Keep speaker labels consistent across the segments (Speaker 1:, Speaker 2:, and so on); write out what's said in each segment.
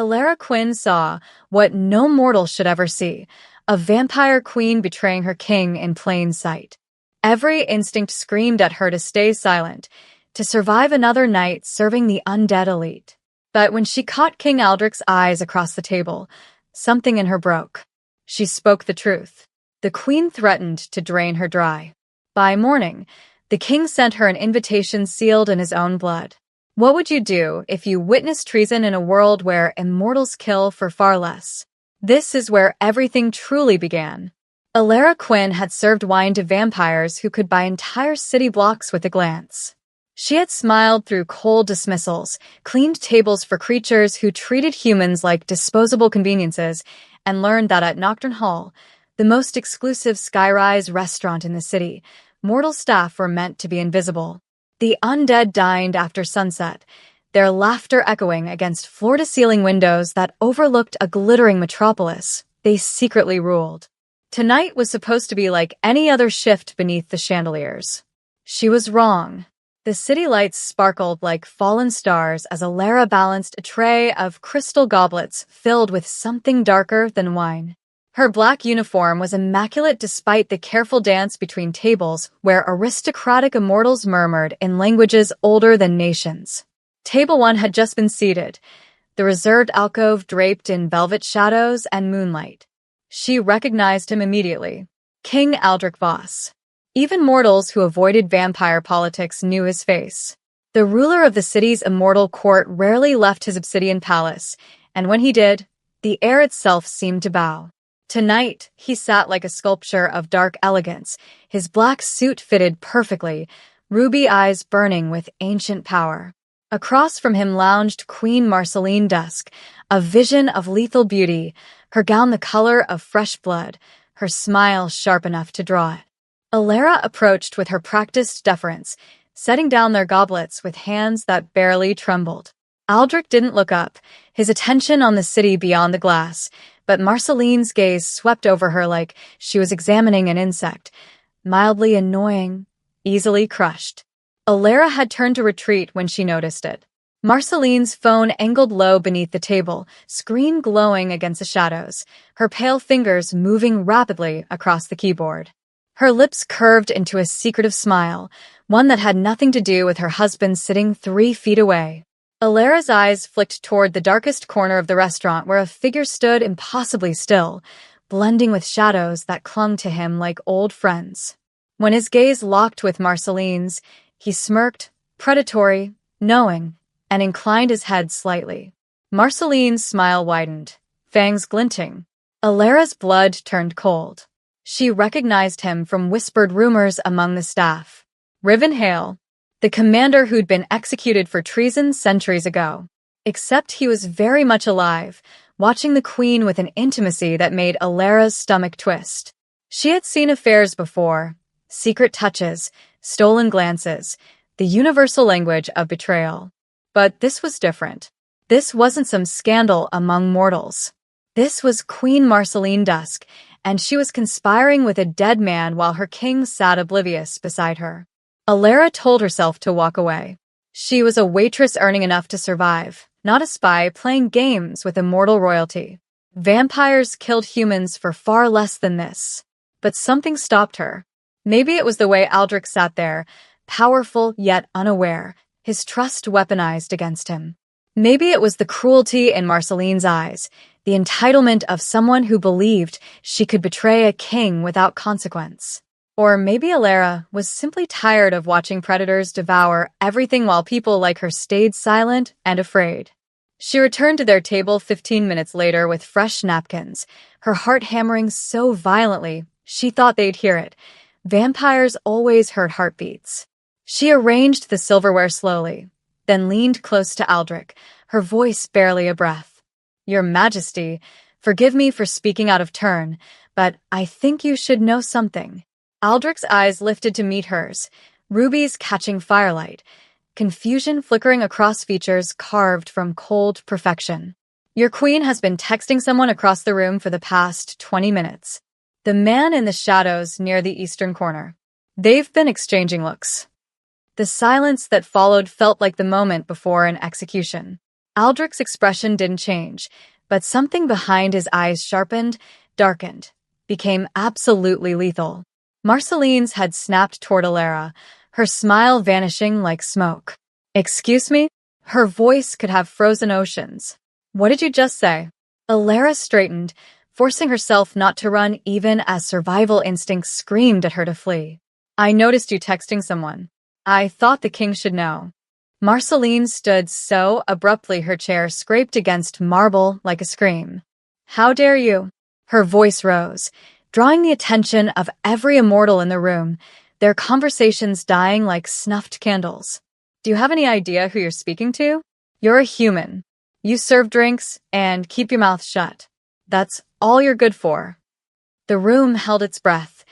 Speaker 1: Alara Quinn saw what no mortal should ever see, a vampire queen betraying her king in plain sight. Every instinct screamed at her to stay silent, to survive another night serving the undead elite. But when she caught King Aldrich's eyes across the table, something in her broke. She spoke the truth. The queen threatened to drain her dry. By morning, the king sent her an invitation sealed in his own blood. What would you do if you witnessed treason in a world where immortals kill for far less? This is where everything truly began. Alara Quinn had served wine to vampires who could buy entire city blocks with a glance. She had smiled through cold dismissals, cleaned tables for creatures who treated humans like disposable conveniences, and learned that at Nocturne Hall, the most exclusive skyrise restaurant in the city, mortal staff were meant to be invisible. The undead dined after sunset, their laughter echoing against floor-to-ceiling windows that overlooked a glittering metropolis they secretly ruled. Tonight was supposed to be like any other shift beneath the chandeliers. She was wrong. The city lights sparkled like fallen stars as Alara balanced a tray of crystal goblets filled with something darker than wine. Her black uniform was immaculate despite the careful dance between tables where aristocratic immortals murmured in languages older than nations. Table 1 had just been seated, the reserved alcove draped in velvet shadows and moonlight. She recognized him immediately. King Aldrich Voss. Even mortals who avoided vampire politics knew his face. The ruler of the city's immortal court rarely left his obsidian palace, and when he did, the air itself seemed to bow. Tonight, he sat like a sculpture of dark elegance, his black suit fitted perfectly, ruby eyes burning with ancient power. Across from him lounged Queen Marceline Dusk, a vision of lethal beauty, her gown the color of fresh blood, her smile sharp enough to draw it. Alara approached with her practiced deference, setting down their goblets with hands that barely trembled. Aldrich didn't look up, his attention on the city beyond the glass, but Marceline's gaze swept over her like she was examining an insect, mildly annoying, easily crushed. Alara had turned to retreat when she noticed it. Marceline's phone angled low beneath the table, screen glowing against the shadows, her pale fingers moving rapidly across the keyboard. Her lips curved into a secretive smile, one that had nothing to do with her husband sitting 3 feet away. Alara's eyes flicked toward the darkest corner of the restaurant where a figure stood impossibly still, blending with shadows that clung to him like old friends. When his gaze locked with Marceline's, he smirked, predatory, knowing, and inclined his head slightly. Marceline's smile widened, fangs glinting. Alara's blood turned cold. She recognized him from whispered rumors among the staff. Riven Hale, the commander who'd been executed for treason centuries ago. Except he was very much alive, watching the queen with an intimacy that made Alara's stomach twist. She had seen affairs before, secret touches, stolen glances, the universal language of betrayal. But this was different. This wasn't some scandal among mortals. This was Queen Marceline Dusk, and she was conspiring with a dead man while her king sat oblivious beside her. Alara told herself to walk away. She was a waitress earning enough to survive, not a spy playing games with immortal royalty. Vampires killed humans for far less than this. But something stopped her. Maybe it was the way Aldrich sat there, powerful yet unaware, his trust weaponized against him. Maybe it was the cruelty in Marceline's eyes, the entitlement of someone who believed she could betray a king without consequence. Or maybe Alara was simply tired of watching predators devour everything while people like her stayed silent and afraid. She returned to their table 15 minutes later with fresh napkins, her heart hammering so violently she thought they'd hear it. Vampires always heard heartbeats. She arranged the silverware slowly, then leaned close to Aldrich, her voice barely a breath. "Your Majesty, forgive me for speaking out of turn, but I think you should know something." Aldrich's eyes lifted to meet hers, rubies catching firelight, confusion flickering across features carved from cold perfection. "Your queen has been texting someone across the room for the past 20 minutes. The man in the shadows near the eastern corner. They've been exchanging looks." The silence that followed felt like the moment before an execution. Aldrich's expression didn't change, but something behind his eyes sharpened, darkened, became absolutely lethal. Marceline's had snapped toward Alara, her smile vanishing like smoke. "Excuse me?" Her voice could have frozen oceans. "What did you just say?" Alara straightened, forcing herself not to run even as survival instincts screamed at her to flee. "I noticed you texting someone. I thought the king should know." Marceline stood so abruptly her chair scraped against marble like a scream. "How dare you?" Her voice rose, drawing the attention of every immortal in the room, their conversations dying like snuffed candles. "Do you have any idea who you're speaking to? You're a human. You serve drinks and keep your mouth shut. That's all you're good for." The room held its breath.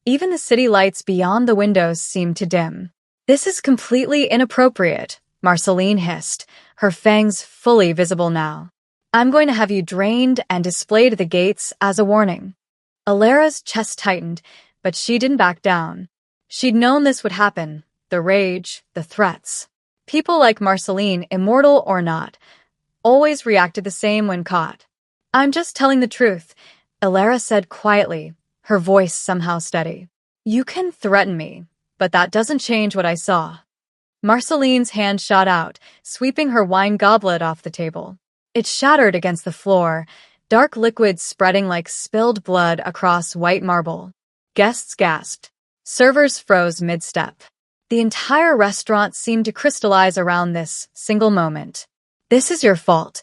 Speaker 1: Even the city lights beyond the windows seemed to dim. "This is completely inappropriate," Marceline hissed, her fangs fully visible now. "I'm going to have you drained and displayed at the gates as a warning." Alara's chest tightened, but she didn't back down. She'd known this would happen, the rage, the threats. People like Marceline, immortal or not, always reacted the same when caught. "I'm just telling the truth," Alara said quietly, her voice somehow steady. "You can threaten me, but that doesn't change what I saw." Marceline's hand shot out, sweeping her wine goblet off the table. It shattered against the floor, dark liquid spreading like spilled blood across white marble. Guests gasped. Servers froze mid-step. The entire restaurant seemed to crystallize around this single moment. "This is your fault,"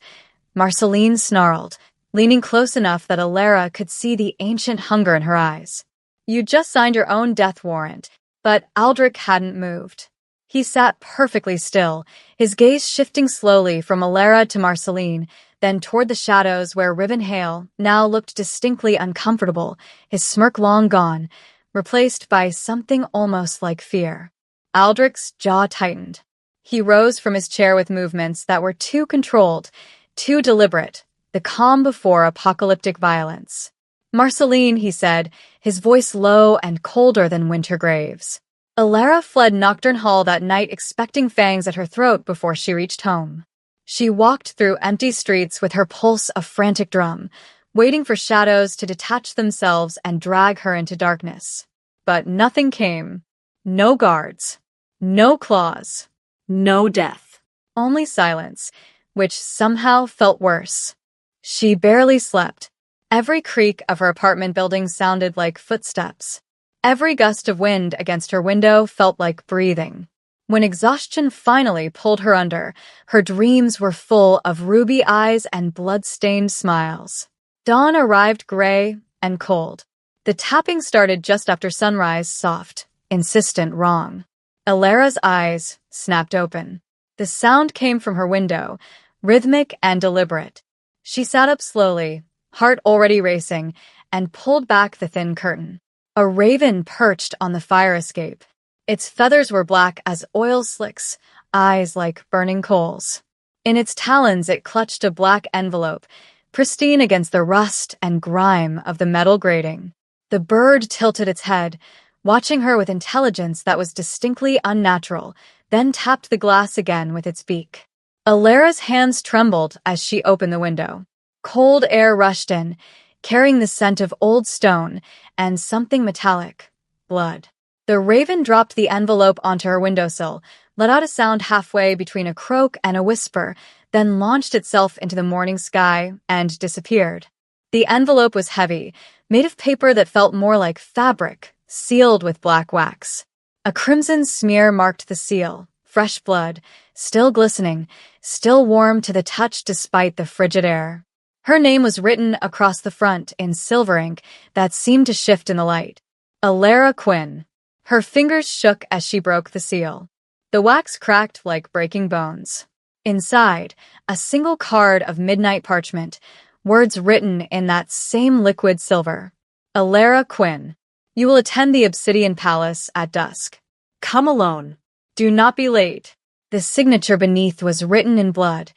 Speaker 1: Marceline snarled, leaning close enough that Alara could see the ancient hunger in her eyes. "You just signed your own death warrant." But Aldrich hadn't moved. He sat perfectly still, his gaze shifting slowly from Alara to Marceline, then toward the shadows where Riven Hale now looked distinctly uncomfortable, his smirk long gone, replaced by something almost like fear. Aldrich's jaw tightened. He rose from his chair with movements that were too controlled, too deliberate, the calm before apocalyptic violence. "Marceline," he said, his voice low and colder than winter graves. Alara fled Nocturne Hall that night expecting fangs at her throat before she reached home. She walked through empty streets with her pulse a frantic drum, waiting for shadows to detach themselves and drag her into darkness. But nothing came. No guards. No claws. No death. Only silence, which somehow felt worse. She barely slept. Every creak of her apartment building sounded like footsteps. Every gust of wind against her window felt like breathing. When exhaustion finally pulled her under, her dreams were full of ruby eyes and blood-stained smiles. Dawn arrived gray and cold. The tapping started just after sunrise, soft, insistent, wrong. Alara's eyes snapped open. The sound came from her window, rhythmic and deliberate. She sat up slowly, heart already racing, and pulled back the thin curtain. A raven perched on the fire escape. Its feathers were black as oil slicks, eyes like burning coals. In its talons it clutched a black envelope, pristine against the rust and grime of the metal grating. The bird tilted its head, watching her with intelligence that was distinctly unnatural, then tapped the glass again with its beak. Alara's hands trembled as she opened the window. Cold air rushed in, carrying the scent of old stone and something metallic, blood. The raven dropped the envelope onto her windowsill, let out a sound halfway between a croak and a whisper, then launched itself into the morning sky and disappeared. The envelope was heavy, made of paper that felt more like fabric, sealed with black wax. A crimson smear marked the seal, fresh blood, still glistening, still warm to the touch despite the frigid air. Her name was written across the front in silver ink that seemed to shift in the light. Alara Quinn. Her fingers shook as she broke the seal. The wax cracked like breaking bones. Inside, a single card of midnight parchment, words written in that same liquid silver. Alara Quinn. You will attend the Obsidian Palace at dusk. Come alone. Do not be late. The signature beneath was written in blood,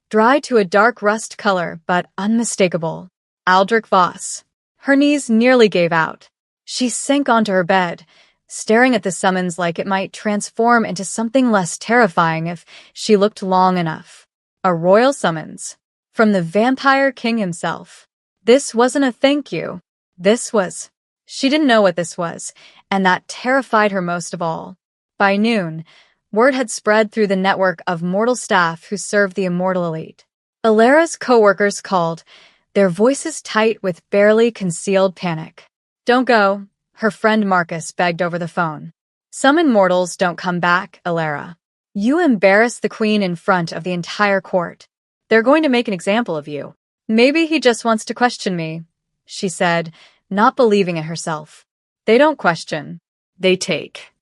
Speaker 1: dry to a dark rust color but unmistakable. Aldrich Voss. Her knees nearly gave out. She sank onto her bed, staring at the summons like it might transform into something less terrifying if she looked long enough. A royal summons. From the Vampire King himself. This wasn't a thank you. This was. She didn't know what this was, and that terrified her most of all. By noon, word had spread through the network of mortal staff who served the immortal elite. Alera's co-workers called, their voices tight with barely concealed panic. Don't go, her friend Marcus begged over the phone. Some immortals don't come back, Alera. You embarrass the queen in front of the entire court. They're going to make an example of you. Maybe he just wants to question me, she said, not believing it herself. They don't question. They take.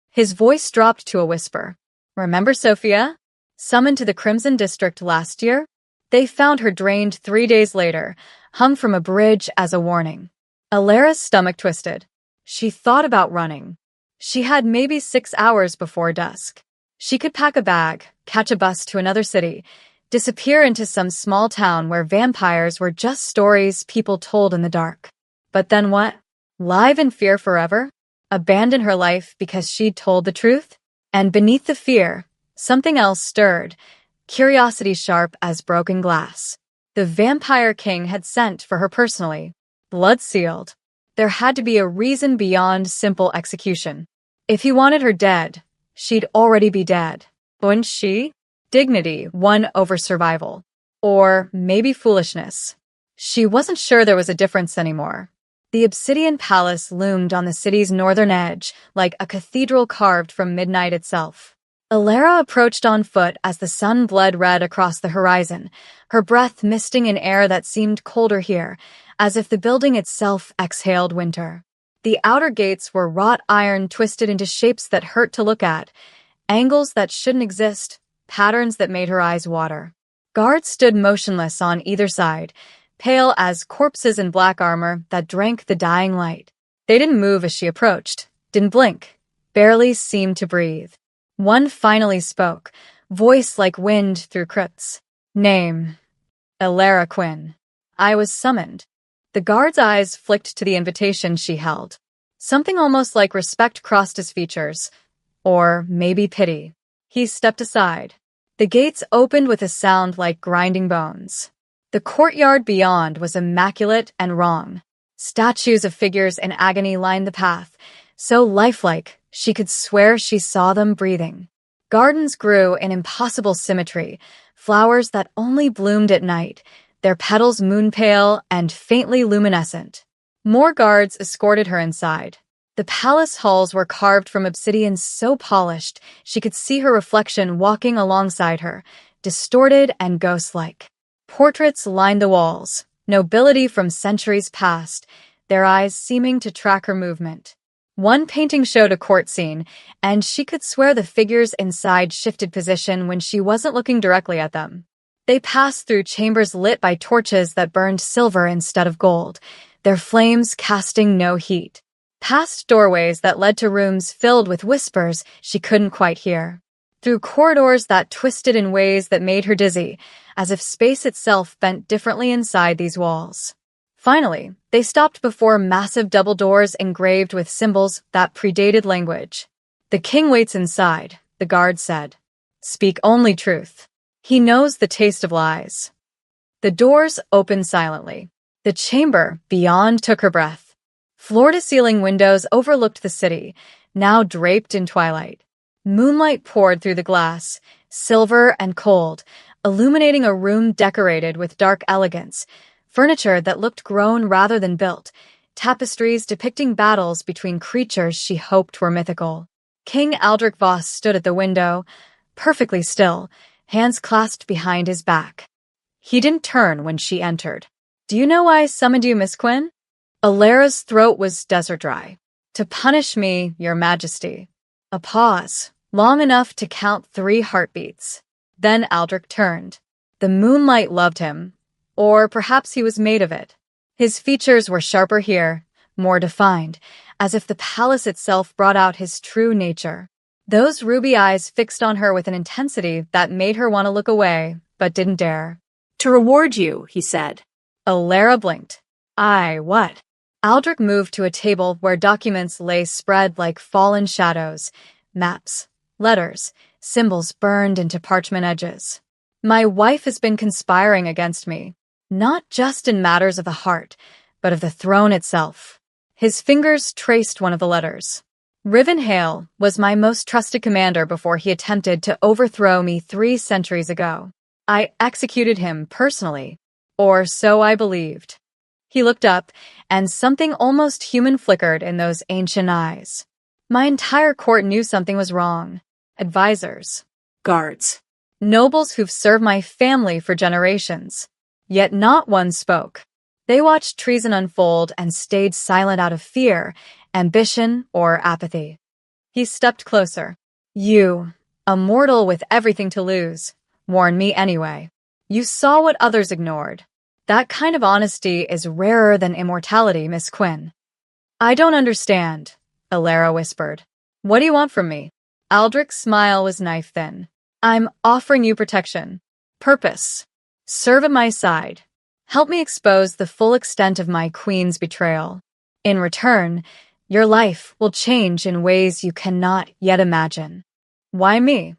Speaker 1: His voice dropped to a whisper. Remember Sophia? Summoned to the Crimson District last year? They found her drained 3 days later, hung from a bridge as a warning. Alera's stomach twisted. She thought about running. She had maybe 6 hours before dusk. She could pack a bag, catch a bus to another city, disappear into some small town where vampires were just stories people told in the dark. But then what? Live in fear forever? Abandon her life because she'd told the truth? And beneath the fear, something else stirred, curiosity sharp as broken glass. The Vampire King had sent for her personally, blood sealed. There had to be a reason beyond simple execution. If he wanted her dead, she'd already be dead. Wouldn't she? Dignity won over survival. Or maybe foolishness. She wasn't sure there was a difference anymore. The obsidian palace loomed on the city's northern edge, like a cathedral carved from midnight itself. Alera approached on foot as the sun bled red across the horizon, her breath misting in air that seemed colder here, as if the building itself exhaled winter. The outer gates were wrought iron twisted into shapes that hurt to look at, angles that shouldn't exist, patterns that made her eyes water. Guards stood motionless on either side, pale as corpses in black armor that drank the dying light. They didn't move as she approached, didn't blink, barely seemed to breathe. One finally spoke, voice like wind through crypts. Name. Alera Quinn. I was summoned. The guard's eyes flicked to the invitation she held. Something almost like respect crossed his features. Or maybe pity. He stepped aside. The gates opened with a sound like grinding bones. The courtyard beyond was immaculate and wrong. Statues of figures in agony lined the path, so lifelike she could swear she saw them breathing. Gardens grew in impossible symmetry, flowers that only bloomed at night, their petals moon-pale and faintly luminescent. More guards escorted her inside. The palace halls were carved from obsidian so polished she could see her reflection walking alongside her, distorted and ghost-like. Portraits lined the walls, nobility from centuries past, their eyes seeming to track her movement. One painting showed a court scene, and she could swear the figures inside shifted position when she wasn't looking directly at them. They passed through chambers lit by torches that burned silver instead of gold, their flames casting no heat. Past doorways that led to rooms filled with whispers she couldn't quite hear. Through corridors that twisted in ways that made her dizzy, as if space itself bent differently inside these walls. Finally, they stopped before massive double doors engraved with symbols that predated language. The king waits inside, the guard said. Speak only truth. He knows the taste of lies. The doors opened silently. The chamber beyond took her breath. Floor-to-ceiling windows overlooked the city, now draped in twilight. Moonlight poured through the glass, silver and cold, illuminating a room decorated with dark elegance, furniture that looked grown rather than built, tapestries depicting battles between creatures she hoped were mythical. King Aldrich Voss stood at the window, perfectly still, hands clasped behind his back. He didn't turn when she entered. Do you know why I summoned you, Miss Quinn? Alera's throat was desert dry. To punish me, your majesty. A pause, long enough to count 3 heartbeats. Then Aldrich turned. The moonlight loved him. Or perhaps he was made of it. His features were sharper here, more defined, as if the palace itself brought out his true nature. Those ruby eyes fixed on her with an intensity that made her want to look away, but didn't dare.
Speaker 2: To reward you, he said.
Speaker 1: Alera blinked. What? Aldrich moved to a table where documents lay spread like fallen shadows, maps, letters, symbols burned into parchment edges. My wife has been conspiring against me, not just in matters of the heart, but of the throne itself. His fingers traced one of the letters. Rivenhale was my most trusted commander before he attempted to overthrow me 3 centuries ago. I executed him personally, or so I believed. He looked up, and something almost human flickered in those ancient eyes. My entire court knew something was wrong. Advisors.
Speaker 2: Guards.
Speaker 1: Nobles who've served my family for generations. Yet not one spoke. They watched treason unfold and stayed silent out of fear, ambition, or apathy. He stepped closer. You, a mortal with everything to lose, warned me anyway. You saw what others ignored. That kind of honesty is rarer than immortality, Miss Quinn. I don't understand, Alara whispered. What do you want from me? Aldrich's smile was knife-thin. I'm offering you protection. Purpose. Serve at my side. Help me expose the full extent of my queen's betrayal. In return, your life will change in ways you cannot yet imagine. Why me?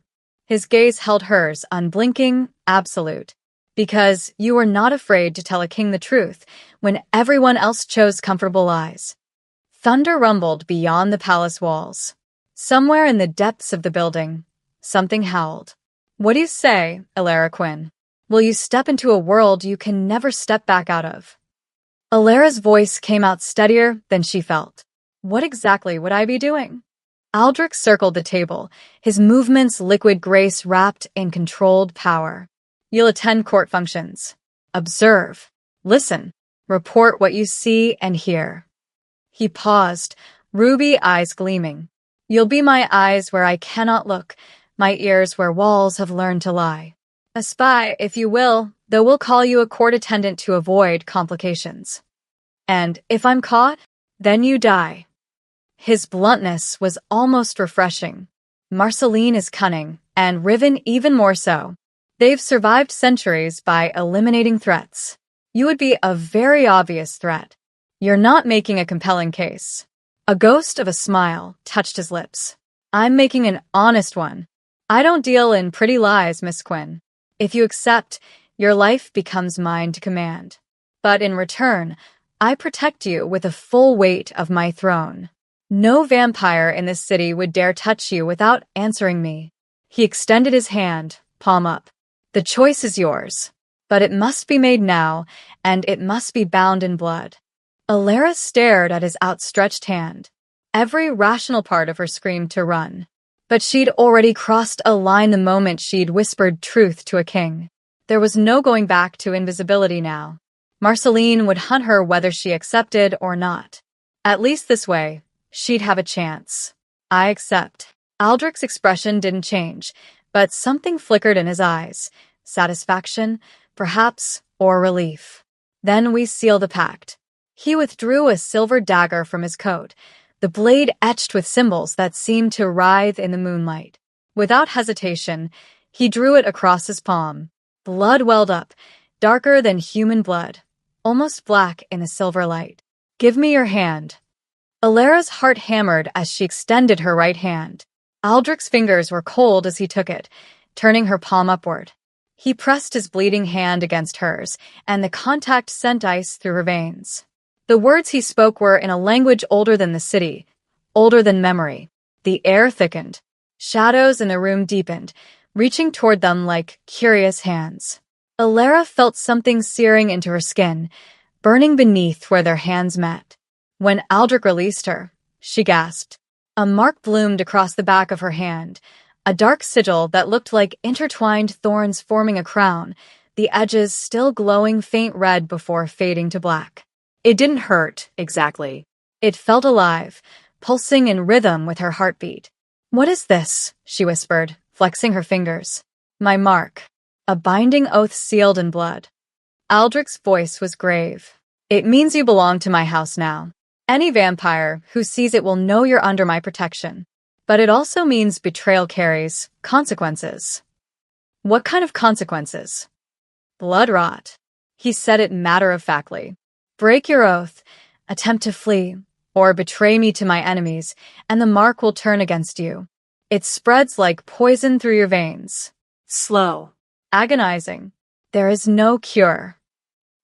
Speaker 1: His gaze held hers, unblinking, absolute. Because you were not afraid to tell a king the truth when everyone else chose comfortable lies. Thunder rumbled beyond the palace walls. Somewhere in the depths of the building, something howled. What do you say, Alara Quinn? Will you step into a world you can never step back out of? Alara's voice came out steadier than she felt. What exactly would I be doing? Aldrich circled the table, his movements liquid grace wrapped in controlled power. You'll attend court functions. Observe. Listen. Report what you see and hear. He paused, ruby eyes gleaming. You'll be my eyes where I cannot look, my ears where walls have learned to lie. A spy, if you will, though we'll call you a court attendant to avoid complications. And if I'm caught, then you die. His bluntness was almost refreshing. Marceline is cunning, and Riven even more so. They've survived centuries by eliminating threats. You would be a very obvious threat. You're not making a compelling case. A ghost of a smile touched his lips. I'm making an honest one. I don't deal in pretty lies, Miss Quinn. If you accept, your life becomes mine to command. But in return, I protect you with the full weight of my throne. No vampire in this city would dare touch you without answering me. He extended his hand, palm up. The choice is yours, but it must be made now, and it must be bound in blood. Alara stared at his outstretched hand. Every rational part of her screamed to run. But she'd already crossed a line the moment she'd whispered truth to a king. There was no going back to invisibility now. Marceline would hunt her whether she accepted or not. At least this way, she'd have a chance. I accept. Aldrich's expression didn't change, but something flickered in his eyes. Satisfaction, perhaps, or relief. Then we seal the pact. He withdrew a silver dagger from his coat, the blade etched with symbols that seemed to writhe in the moonlight. Without hesitation, he drew it across his palm. Blood welled up, darker than human blood, almost black in the silver light. Give me your hand. Alara's heart hammered as she extended her right hand. Aldrich's fingers were cold as he took it, turning her palm upward. He pressed his bleeding hand against hers, and the contact sent ice through her veins. The words he spoke were in a language older than the city, older than memory. The air thickened. Shadows in the room deepened, reaching toward them like curious hands. Alara felt something searing into her skin, burning beneath where their hands met. When Aldrich released her, she gasped. A mark bloomed across the back of her hand, a dark sigil that looked like intertwined thorns forming a crown, the edges still glowing faint red before fading to black. It didn't hurt, exactly. It felt alive, pulsing in rhythm with her heartbeat. What is this? She whispered, flexing her fingers. My mark. A binding oath sealed in blood. Aldrich's voice was grave. It means you belong to my house now. Any vampire who sees it will know you're under my protection. But it also means betrayal carries consequences. What kind of consequences? Blood rot. He said it matter-of-factly. Break your oath, attempt to flee, or betray me to my enemies, and the mark will turn against you. It spreads like poison through your veins.
Speaker 2: Slow.
Speaker 1: Agonizing. There is no cure.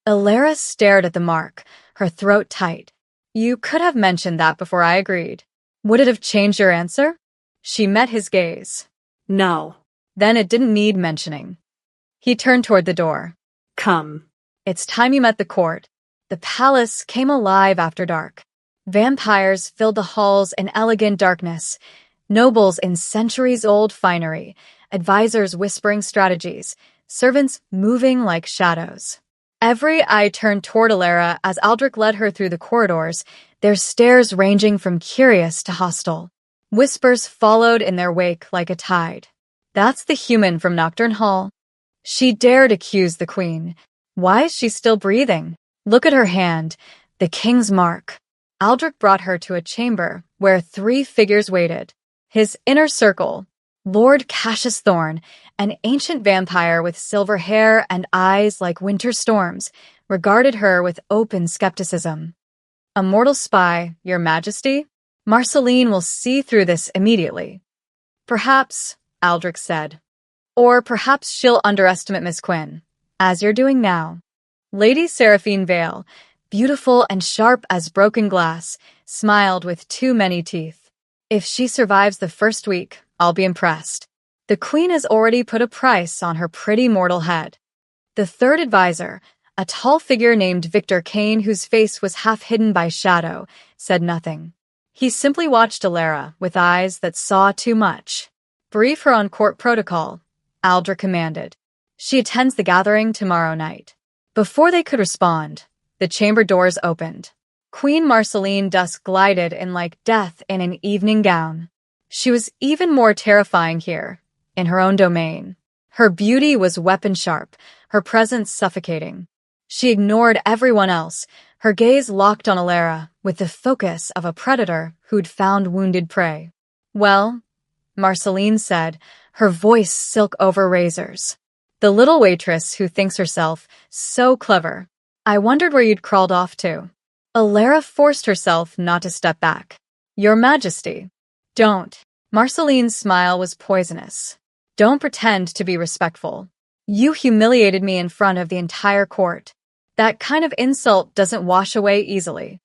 Speaker 1: Alara stared at the mark, her throat tight. You could have mentioned that before I agreed. Would it have changed your answer? She met his gaze.
Speaker 2: No.
Speaker 1: Then it didn't need mentioning. He turned toward the door.
Speaker 2: Come.
Speaker 1: It's time you met the court. The palace came alive after dark. Vampires filled the halls in elegant darkness, nobles in centuries-old finery, advisors whispering strategies, servants moving like shadows. Every eye turned toward Alara as Aldrich led her through the corridors, their stares ranging from curious to hostile. Whispers followed in their wake like a tide. That's the human from Nocturne Hall. She dared accuse the queen. Why is she still breathing? Look at her hand, the king's mark. Aldrich brought her to a chamber where 3 figures waited. His inner circle, Lord Cassius Thorne, an ancient vampire with silver hair and eyes like winter storms, regarded her with open skepticism. A mortal spy, your majesty? Marceline will see through this immediately. Perhaps, Aldrich said. Or perhaps she'll underestimate Miss Quinn, as you're doing now. Lady Seraphine Vale, beautiful and sharp as broken glass, smiled with too many teeth. If she survives the first week, I'll be impressed. The queen has already put a price on her pretty mortal head. The third advisor, a tall figure named Victor Kane whose face was half hidden by shadow, said nothing. He simply watched Alara with eyes that saw too much. Brief her on court protocol, Aldrich commanded. She attends the gathering tomorrow night. Before they could respond, the chamber doors opened. Queen Marceline dusk glided in like death in an evening gown. She was even more terrifying here, in her own domain. Her beauty was weapon-sharp, her presence suffocating. She ignored everyone else, her gaze locked on Alara with the focus of a predator who'd found wounded prey. Well, Marceline said, her voice silk over razors. The little waitress who thinks herself so clever. I wondered where you'd crawled off to. Alara forced herself not to step back. Your Majesty. Don't. Marceline's smile was poisonous. Don't pretend to be respectful. You humiliated me in front of the entire court. That kind of insult doesn't wash away easily.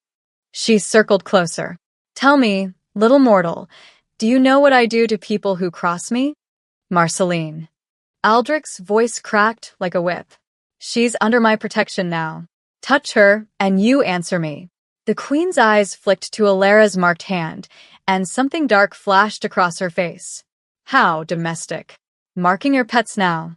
Speaker 1: She circled closer. Tell me, little mortal, do you know what I do to people who cross me? Marceline. Aldrich's voice cracked like a whip. She's under my protection now. Touch her, and you answer me. The queen's eyes flicked to Alara's marked hand, and something dark flashed across her face. How domestic. Marking your pets now.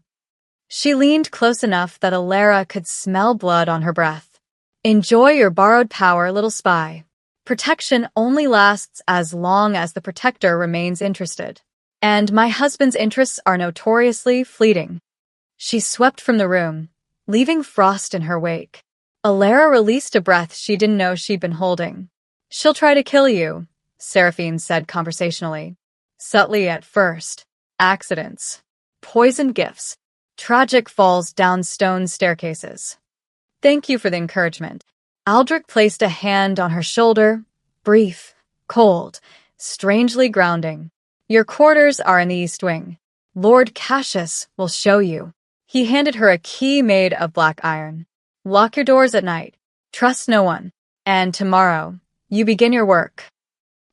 Speaker 1: She leaned close enough that Alara could smell blood on her breath. Enjoy your borrowed power, little spy. Protection only lasts as long as the protector remains interested. And my husband's interests are notoriously fleeting. She swept from the room, leaving frost in her wake. Alara released a breath she didn't know she'd been holding. She'll try to kill you, Seraphine said conversationally. Subtly at first. Accidents. Poisoned gifts. Tragic falls down stone staircases. Thank you for the encouragement. Aldrich placed a hand on her shoulder, brief, cold, strangely grounding. Your quarters are in the East Wing. Lord Cassius will show you. He handed her a key made of black iron. Lock your doors at night. Trust no one. And tomorrow, you begin your work.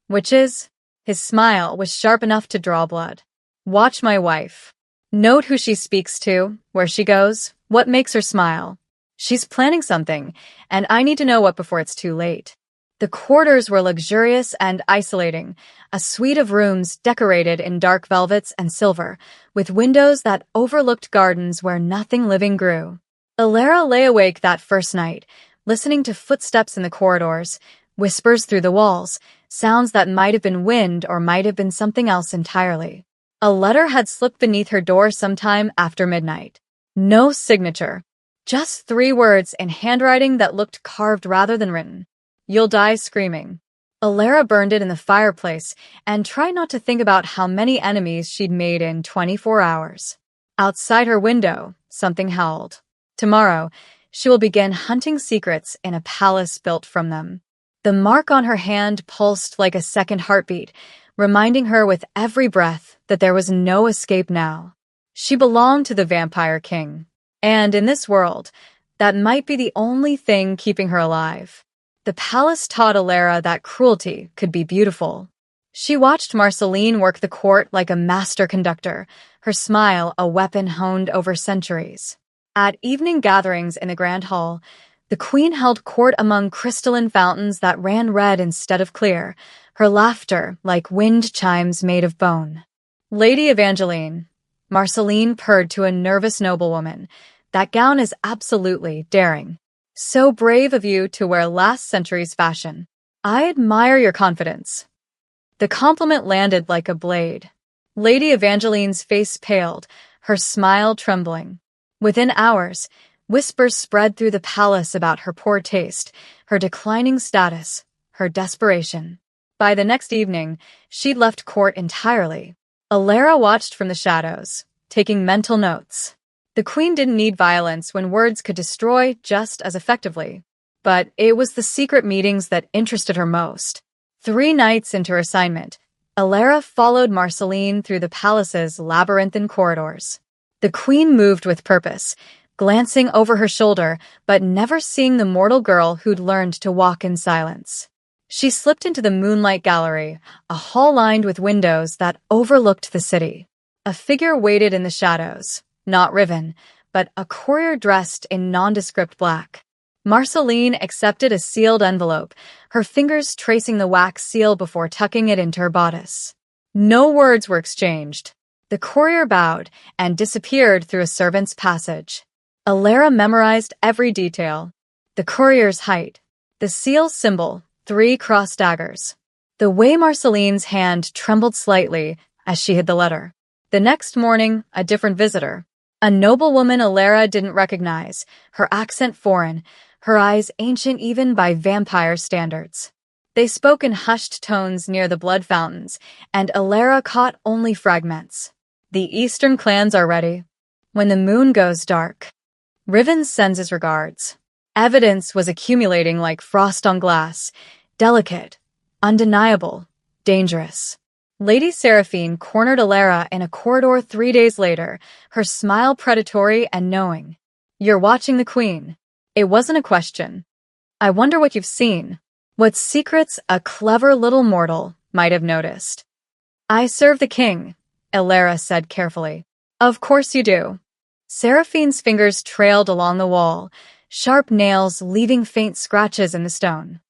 Speaker 1: Which is? His smile was sharp enough to draw blood. Watch my wife. Note who she speaks to, where she goes, what makes her smile. She's planning something, and I need to know what before it's too late. The quarters were luxurious and isolating, a suite of rooms decorated in dark velvets and silver, with windows that overlooked gardens where nothing living grew. Alara lay awake that first night, listening to footsteps in the corridors, whispers through the walls, sounds that might have been wind or might have been something else entirely. A letter had slipped beneath her door sometime after midnight. No signature. Just 3 words in handwriting that looked carved rather than written. You'll die screaming. Alara burned it in the fireplace and tried not to think about how many enemies she'd made in 24 hours. Outside her window, something howled. Tomorrow, she will begin hunting secrets in a palace built from them. The mark on her hand pulsed like a second heartbeat, reminding her with every breath that there was no escape now. She belonged to the Vampire King. And in this world, that might be the only thing keeping her alive. The palace taught Alara that cruelty could be beautiful. She watched Marceline work the court like a master conductor, her smile a weapon honed over centuries. At evening gatherings in the Grand Hall, the queen held court among crystalline fountains that ran red instead of clear, her laughter like wind chimes made of bone. Lady Evangeline, Marceline purred to a nervous noblewoman, that gown is absolutely daring. So brave of you to wear last century's fashion. I admire your confidence. The compliment landed like a blade. Lady Evangeline's face paled, her smile trembling. Within hours, whispers spread through the palace about her poor taste, her declining status, her desperation. By the next evening, she'd left court entirely. Alara watched from the shadows, taking mental notes. The queen didn't need violence when words could destroy just as effectively. But it was the secret meetings that interested her most. 3 nights into her assignment, Alara followed Marceline through the palace's labyrinthine corridors. The queen moved with purpose, glancing over her shoulder but never seeing the mortal girl who'd learned to walk in silence. She slipped into the moonlight gallery, a hall lined with windows that overlooked the city. A figure waited in the shadows, not Riven, but a courier dressed in nondescript black. Marceline accepted a sealed envelope, her fingers tracing the wax seal before tucking it into her bodice. No words were exchanged. The courier bowed and disappeared through a servant's passage. Alara memorized every detail. The courier's height, the seal's symbol, 3 crossed daggers. The way Marceline's hand trembled slightly as she hid the letter. The next morning, a different visitor. A noblewoman Alara didn't recognize, her accent foreign, her eyes ancient even by vampire standards. They spoke in hushed tones near the blood fountains, and Alara caught only fragments. The eastern clans are ready. When the moon goes dark. Riven sends his regards. Evidence was accumulating like frost on glass, delicate, undeniable, dangerous. Lady Seraphine cornered Alara in a corridor 3 days later, her smile predatory and knowing. You're watching the queen. It wasn't a question. I wonder what you've seen. What secrets a clever little mortal might have noticed. I serve the king, Alara said carefully. Of course you do. Seraphine's fingers trailed along the wall, sharp nails leaving faint scratches in the stone.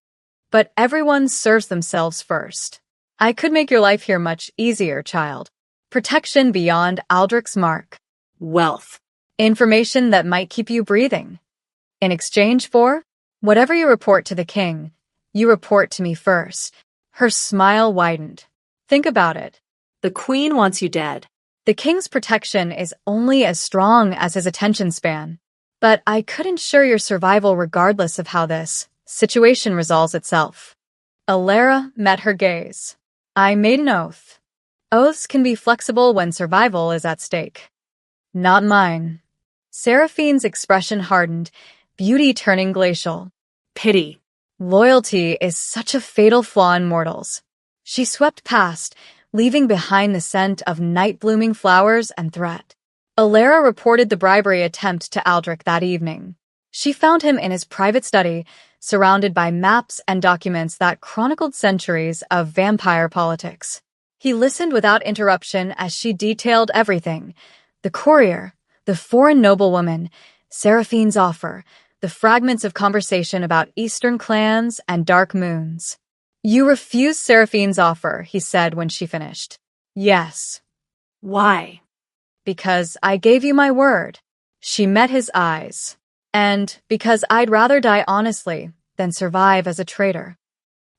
Speaker 1: But everyone serves themselves first. I could make your life here much easier, child. Protection beyond Aldrich's mark.
Speaker 2: Wealth.
Speaker 1: Information that might keep you breathing. In exchange for whatever you report to the king, you report to me first. Her smile widened. Think about it.
Speaker 2: The queen wants you dead.
Speaker 1: The king's protection is only as strong as his attention span. But I could ensure your survival regardless of how this situation resolves itself. Alara met her gaze. I made an oath. Oaths can be flexible when survival is at stake. Not mine. Seraphine's expression hardened, beauty turning glacial.
Speaker 2: Pity.
Speaker 1: Loyalty is such a fatal flaw in mortals. She swept past, leaving behind the scent of night-blooming flowers and threat. Alara reported the bribery attempt to Aldrich that evening. She found him in his private study, surrounded by maps and documents that chronicled centuries of vampire politics. He listened without interruption as she detailed everything. The courier, the foreign noblewoman, Seraphine's offer, the fragments of conversation about eastern clans and dark moons. You refused Seraphine's offer, he said when she finished. Yes.
Speaker 2: Why?
Speaker 1: Because I gave you my word. She met his eyes. And because I'd rather die honestly than survive as a traitor.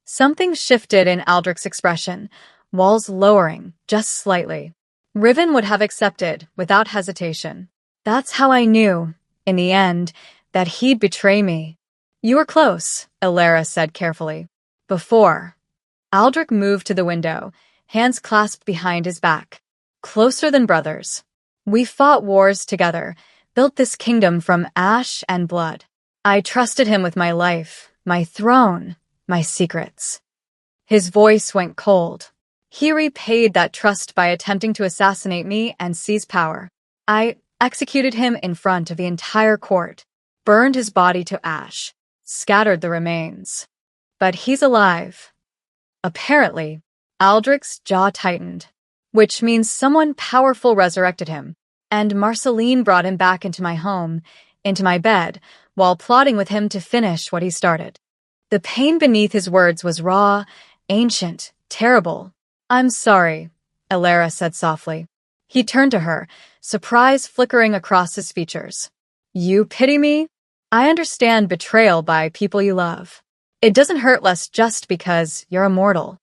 Speaker 1: Something shifted in Aldrich's expression, walls lowering just slightly. Riven would have accepted without hesitation. That's how I knew, in the end, that he'd betray me. You were close, Alara said carefully. Before. Aldrich moved to the window, hands clasped behind his back. Closer than brothers. We fought wars together, built this kingdom from ash and blood. I trusted him with my life, my throne, my secrets. His voice went cold. He repaid that trust by attempting to assassinate me and seize power. I executed him in front of the entire court, burned his body to ash, scattered the remains. But he's alive. Apparently, Aldrich's jaw tightened, which means someone powerful resurrected him, and Marceline brought him back into my home, into my bed, while plotting with him to finish what he started. The pain beneath his words was raw, ancient, terrible. "I'm sorry," Elara said softly. He turned to her, surprise flickering across his features. "You pity me? I understand betrayal by people you love. It doesn't hurt less just because you're immortal."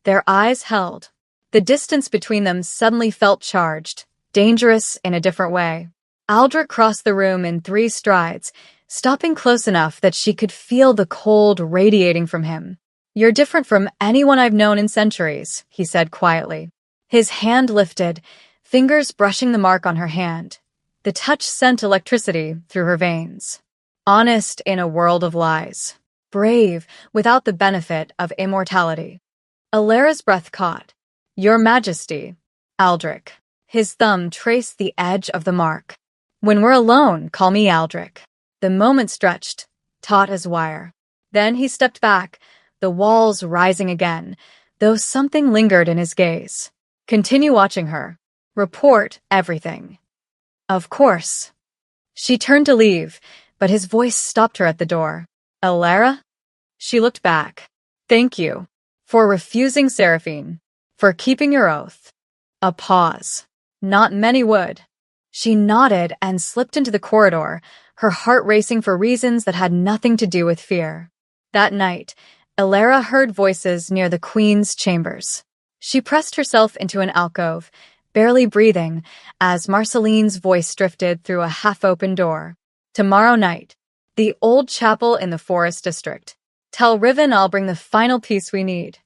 Speaker 1: Their eyes held. The distance between them suddenly felt charged, dangerous in a different way. Aldrich crossed the room in 3 strides, stopping close enough that she could feel the cold radiating from him. "You're different from anyone I've known in centuries," he said quietly. His hand lifted, fingers brushing the mark on her hand. The touch sent electricity through her veins. Honest in a world of lies. Brave without the benefit of immortality. Alara's breath caught. "Your Majesty," Aldrich. His thumb traced the edge of the mark. "When we're alone, call me Aldrich." The moment stretched, taut as wire. Then he stepped back, the walls rising again, though something lingered in his gaze. "Continue watching her. Report everything." "Of course." She turned to leave, but his voice stopped her at the door. "Alara?" She looked back. "Thank you. For refusing Seraphine. For keeping your oath." A pause. Not many would. She nodded and slipped into the corridor, her heart racing for reasons that had nothing to do with fear. That night, Elara heard voices near the Queen's chambers. She pressed herself into an alcove, barely breathing, as Marceline's voice drifted through a half-open door. "Tomorrow night, the old chapel in the Forest District. Tell Riven I'll bring the final piece we need."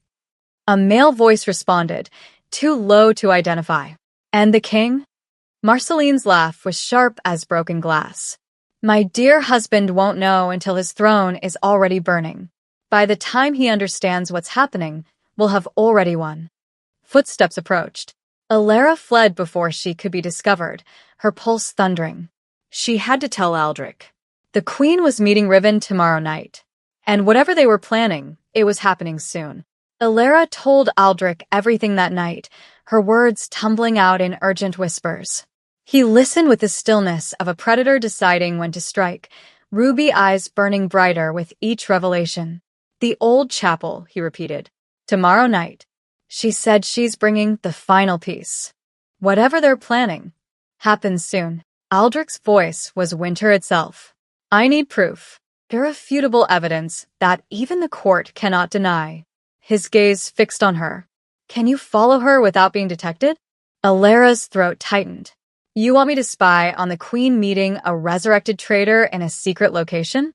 Speaker 1: A male voice responded, too low to identify. "And the king?" Marceline's laugh was sharp as broken glass. "My dear husband won't know until his throne is already burning. By the time he understands what's happening, we'll have already won." Footsteps approached. Elara fled before she could be discovered, her pulse thundering. She had to tell Aldrich. The Queen was meeting Riven tomorrow night. And whatever they were planning, it was happening soon. Elara told Aldrich everything that night, her words tumbling out in urgent whispers. He listened with the stillness of a predator deciding when to strike, ruby eyes burning brighter with each revelation. "The old chapel," he repeated. "Tomorrow night. She said she's bringing the final piece. Whatever they're planning happens soon." Aldrich's voice was winter itself. "I need proof. Irrefutable evidence that even the court cannot deny." His gaze fixed on her. "Can you follow her without being detected?" Alara's throat tightened. "You want me to spy on the Queen meeting a resurrected traitor in a secret location?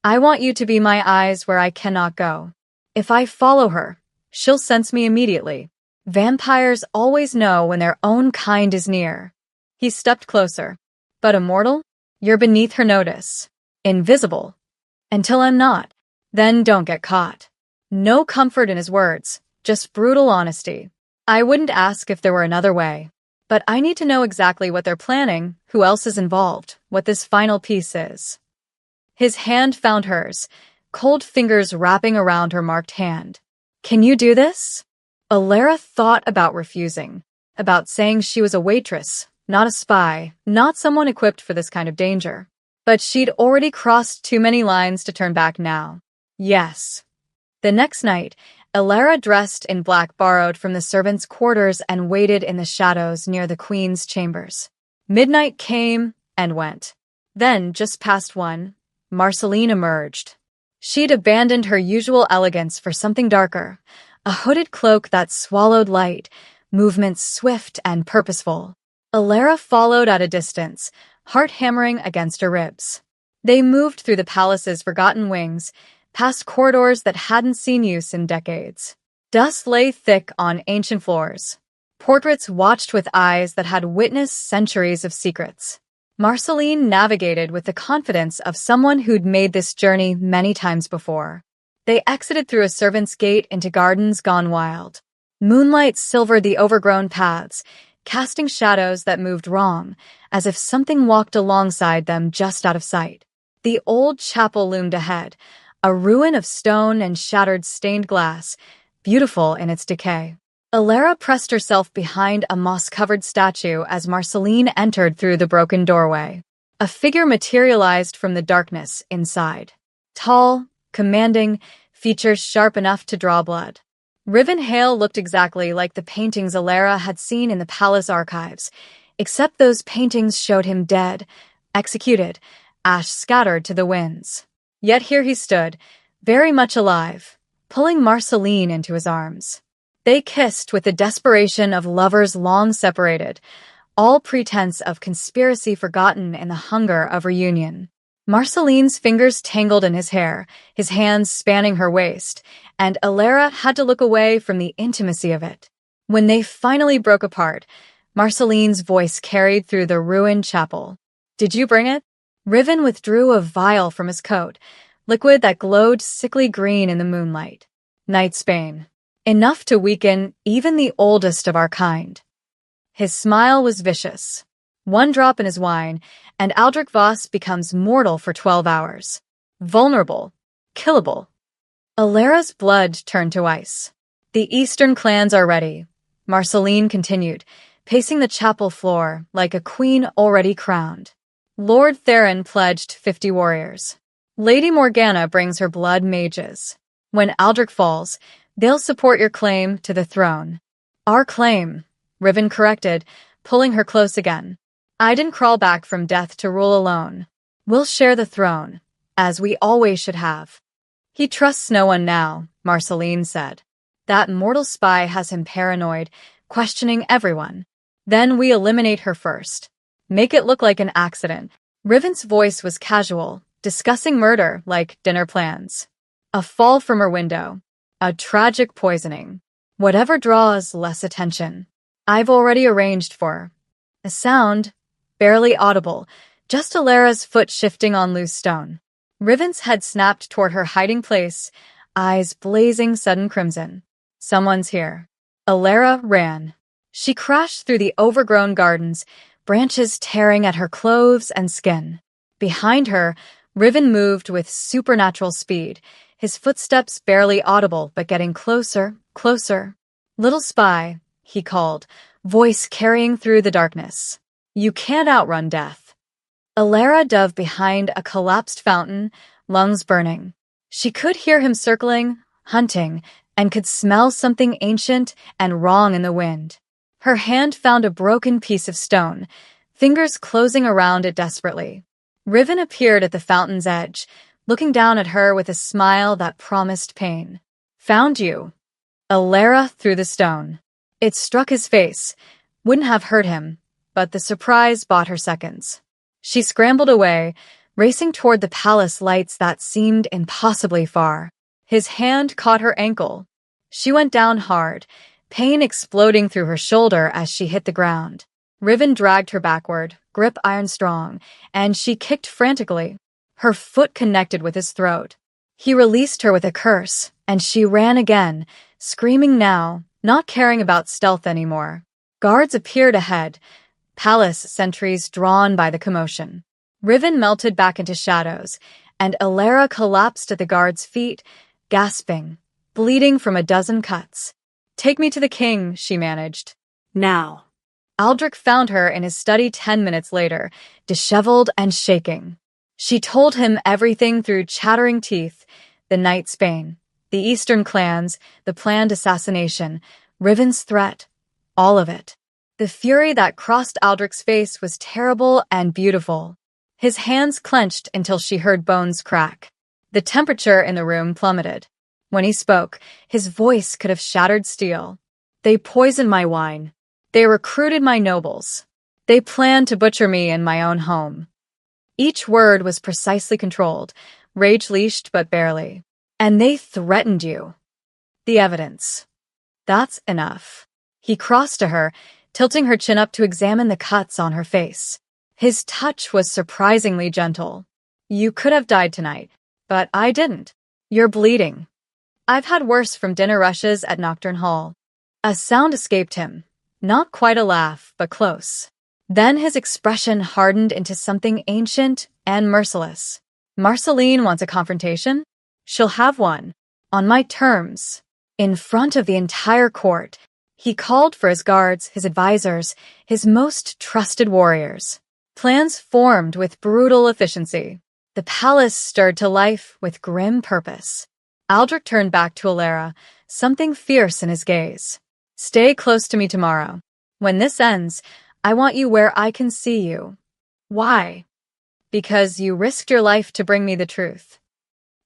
Speaker 1: I want you to be my eyes where I cannot go. If I follow her, she'll sense me immediately. Vampires always know when their own kind is near." He stepped closer. "But immortal? You're beneath her notice. Invisible. Until I'm not. Then don't get caught." No comfort in his words, just brutal honesty. "I wouldn't ask if there were another way. But I need to know exactly what they're planning, who else is involved, what this final piece is." His hand found hers, cold fingers wrapping around her marked hand. "Can you do this?" Elara thought about refusing, about saying she was a waitress, not a spy, not someone equipped for this kind of danger. But she'd already crossed too many lines to turn back now. Yes. The next night, Elara dressed in black borrowed from the servants' quarters and waited in the shadows near the Queen's chambers. Midnight came and went. Then, just past 1, Marceline emerged. She'd abandoned her usual elegance for something darker, a hooded cloak that swallowed light, movements swift and purposeful. Elara followed at a distance, heart hammering against her ribs. They moved through the palace's forgotten wings, past corridors that hadn't seen use in decades. Dust lay thick on ancient floors. Portraits watched with eyes that had witnessed centuries of secrets. Marceline navigated with the confidence of someone who'd made this journey many times before. They exited through a servant's gate into gardens gone wild. Moonlight silvered the overgrown paths, casting shadows that moved wrong, as if something walked alongside them just out of sight. The old chapel loomed ahead, a ruin of stone and shattered stained glass, beautiful in its decay. Alara pressed herself behind a moss-covered statue as Marceline entered through the broken doorway. A figure materialized from the darkness inside. Tall, commanding, features sharp enough to draw blood. Riven Hale looked exactly like the paintings Alara had seen in the palace archives, except those paintings showed him dead, executed, ash scattered to the winds. Yet here he stood, very much alive, pulling Marceline into his arms. They kissed with the desperation of lovers long separated, all pretense of conspiracy forgotten in the hunger of reunion. Marceline's fingers tangled in his hair, his hands spanning her waist, and Alara had to look away from the intimacy of it. When they finally broke apart, Marceline's voice carried through the ruined chapel. "Did you bring it?" Riven withdrew a vial from his coat, liquid that glowed sickly green in the moonlight. "Night's bane. Enough to weaken even the oldest of our kind." His smile was vicious. One drop in his wine, and Aldrich Voss becomes mortal for 12 hours. Vulnerable. Killable. Alara's blood turned to ice. "The Eastern clans are ready," Marceline continued, pacing the chapel floor like a queen already crowned. "Lord Theron pledged 50 warriors. Lady Morgana brings her blood mages. When Aldrich falls, they'll support your claim to the throne." "Our claim," Riven corrected, pulling her close again. "I didn't crawl back from death to rule alone. We'll share the throne, as we always should have." "He trusts no one now," Marceline said. "That mortal spy has him paranoid, questioning everyone. Then we eliminate her first. Make it look like an accident." Riven's voice was casual, discussing murder like dinner plans. A fall from her window. A tragic poisoning. Whatever draws less attention. "I've already arranged for." A sound, barely audible, just Alara's foot shifting on loose stone. Riven's head snapped toward her hiding place, eyes blazing sudden crimson. "Someone's here." Alara ran. She crashed through the overgrown gardens, branches tearing at her clothes and skin. Behind her, Riven moved with supernatural speed, his footsteps barely audible but getting closer, closer. "Little spy," he called, voice carrying through the darkness. "You can't outrun death." Alara dove behind a collapsed fountain, lungs burning. She could hear him circling, hunting, and could smell something ancient and wrong in the wind. Her hand found a broken piece of stone, fingers closing around it desperately. Riven appeared at the fountain's edge, looking down at her with a smile that promised pain. "Found you." Alara threw the stone. It struck his face, wouldn't have hurt him, but the surprise bought her seconds. She scrambled away, racing toward the palace lights that seemed impossibly far. His hand caught her ankle. She went down hard, pain exploding through her shoulder as she hit the ground. Riven dragged her backward, grip iron strong, and she kicked frantically. Her foot connected with his throat. He released her with a curse, and she ran again, screaming now, not caring about stealth anymore. Guards appeared ahead, palace sentries drawn by the commotion. Riven melted back into shadows, and Alara collapsed at the guard's feet, gasping, bleeding from a dozen cuts. "Take me to the king," she managed.
Speaker 2: Now.
Speaker 1: Aldrich found her in his study 10 minutes later, disheveled and shaking. She told him everything through chattering teeth, the night's bane, the Eastern clans, the planned assassination, Riven's threat, all of it. The fury that crossed Aldrich's face was terrible and beautiful. His hands clenched until she heard bones crack. The temperature in the room plummeted. When he spoke, his voice could have shattered steel. "They poisoned my wine. They recruited my nobles. They planned to butcher me in my own home." Each word was precisely controlled, rage-leashed but barely. "And they threatened you." "The evidence." "That's enough." He crossed to her, tilting her chin up to examine the cuts on her face. His touch was surprisingly gentle. "You could have died tonight, but I didn't. You're bleeding." "I've had worse from dinner rushes at Nocturne Hall." A sound escaped him. Not quite a laugh, but close. Then his expression hardened into something ancient and merciless. Marceline wants a confrontation? She'll have one. On my terms. In front of the entire court, he called for his guards, his advisors, his most trusted warriors. Plans formed with brutal efficiency. The palace stirred to life with grim purpose. Aldrich turned back to Alara, something fierce in his gaze. Stay close to me tomorrow. When this ends, I want you where I can see you. Why? Because you risked your life to bring me the truth.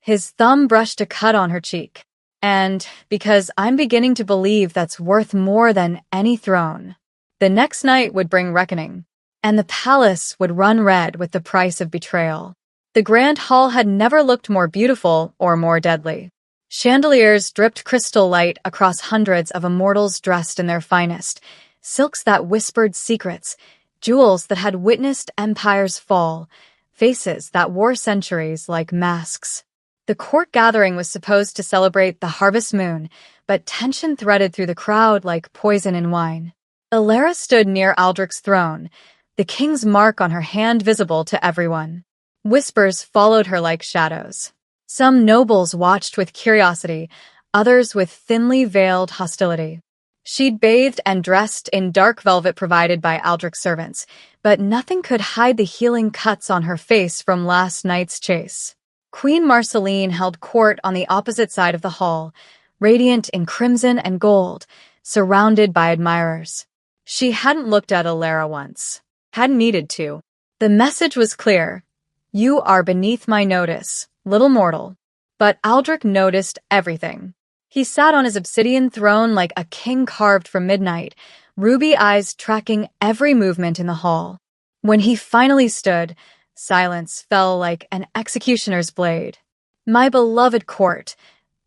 Speaker 1: His thumb brushed a cut on her cheek. And because I'm beginning to believe that's worth more than any throne. The next night would bring reckoning, and the palace would run red with the price of betrayal. The grand hall had never looked more beautiful or more deadly. Chandeliers dripped crystal light across hundreds of immortals dressed in their finest, silks that whispered secrets, jewels that had witnessed empires fall, faces that wore centuries like masks. The court gathering was supposed to celebrate the harvest moon, but tension threaded through the crowd like poison in wine. Alara stood near Aldrich's throne, the king's mark on her hand visible to everyone. Whispers followed her like shadows. Some nobles watched with curiosity, others with thinly veiled hostility. She'd bathed and dressed in dark velvet provided by Aldrich's servants, but nothing could hide the healing cuts on her face from last night's chase. Queen Marceline held court on the opposite side of the hall, radiant in crimson and gold, surrounded by admirers. She hadn't looked at Alara once. Hadn't needed to. The message was clear. You are beneath my notice, little mortal. But Aldrich noticed everything. He sat on his obsidian throne like a king carved from midnight, ruby eyes tracking every movement in the hall. When he finally stood, silence fell like an executioner's blade. My beloved court,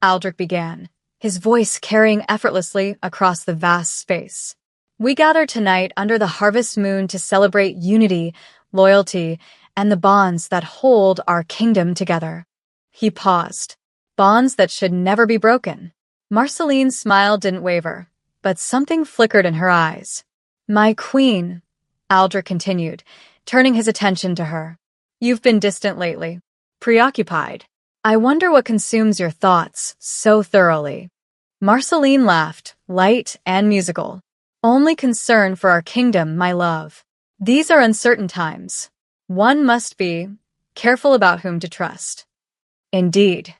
Speaker 1: Aldrich began, his voice carrying effortlessly across the vast space. We gather tonight under the harvest moon to celebrate unity, loyalty, and the bonds that hold our kingdom together. He paused. Bonds that should never be broken. Marceline's smile didn't waver, but something flickered in her eyes. My queen, Aldrich continued, turning his attention to her. You've been distant lately, preoccupied. I wonder what consumes your thoughts so thoroughly. Marceline laughed, light and musical. Only concern for our kingdom, my love. These are uncertain times. One must be careful about whom to trust. Indeed.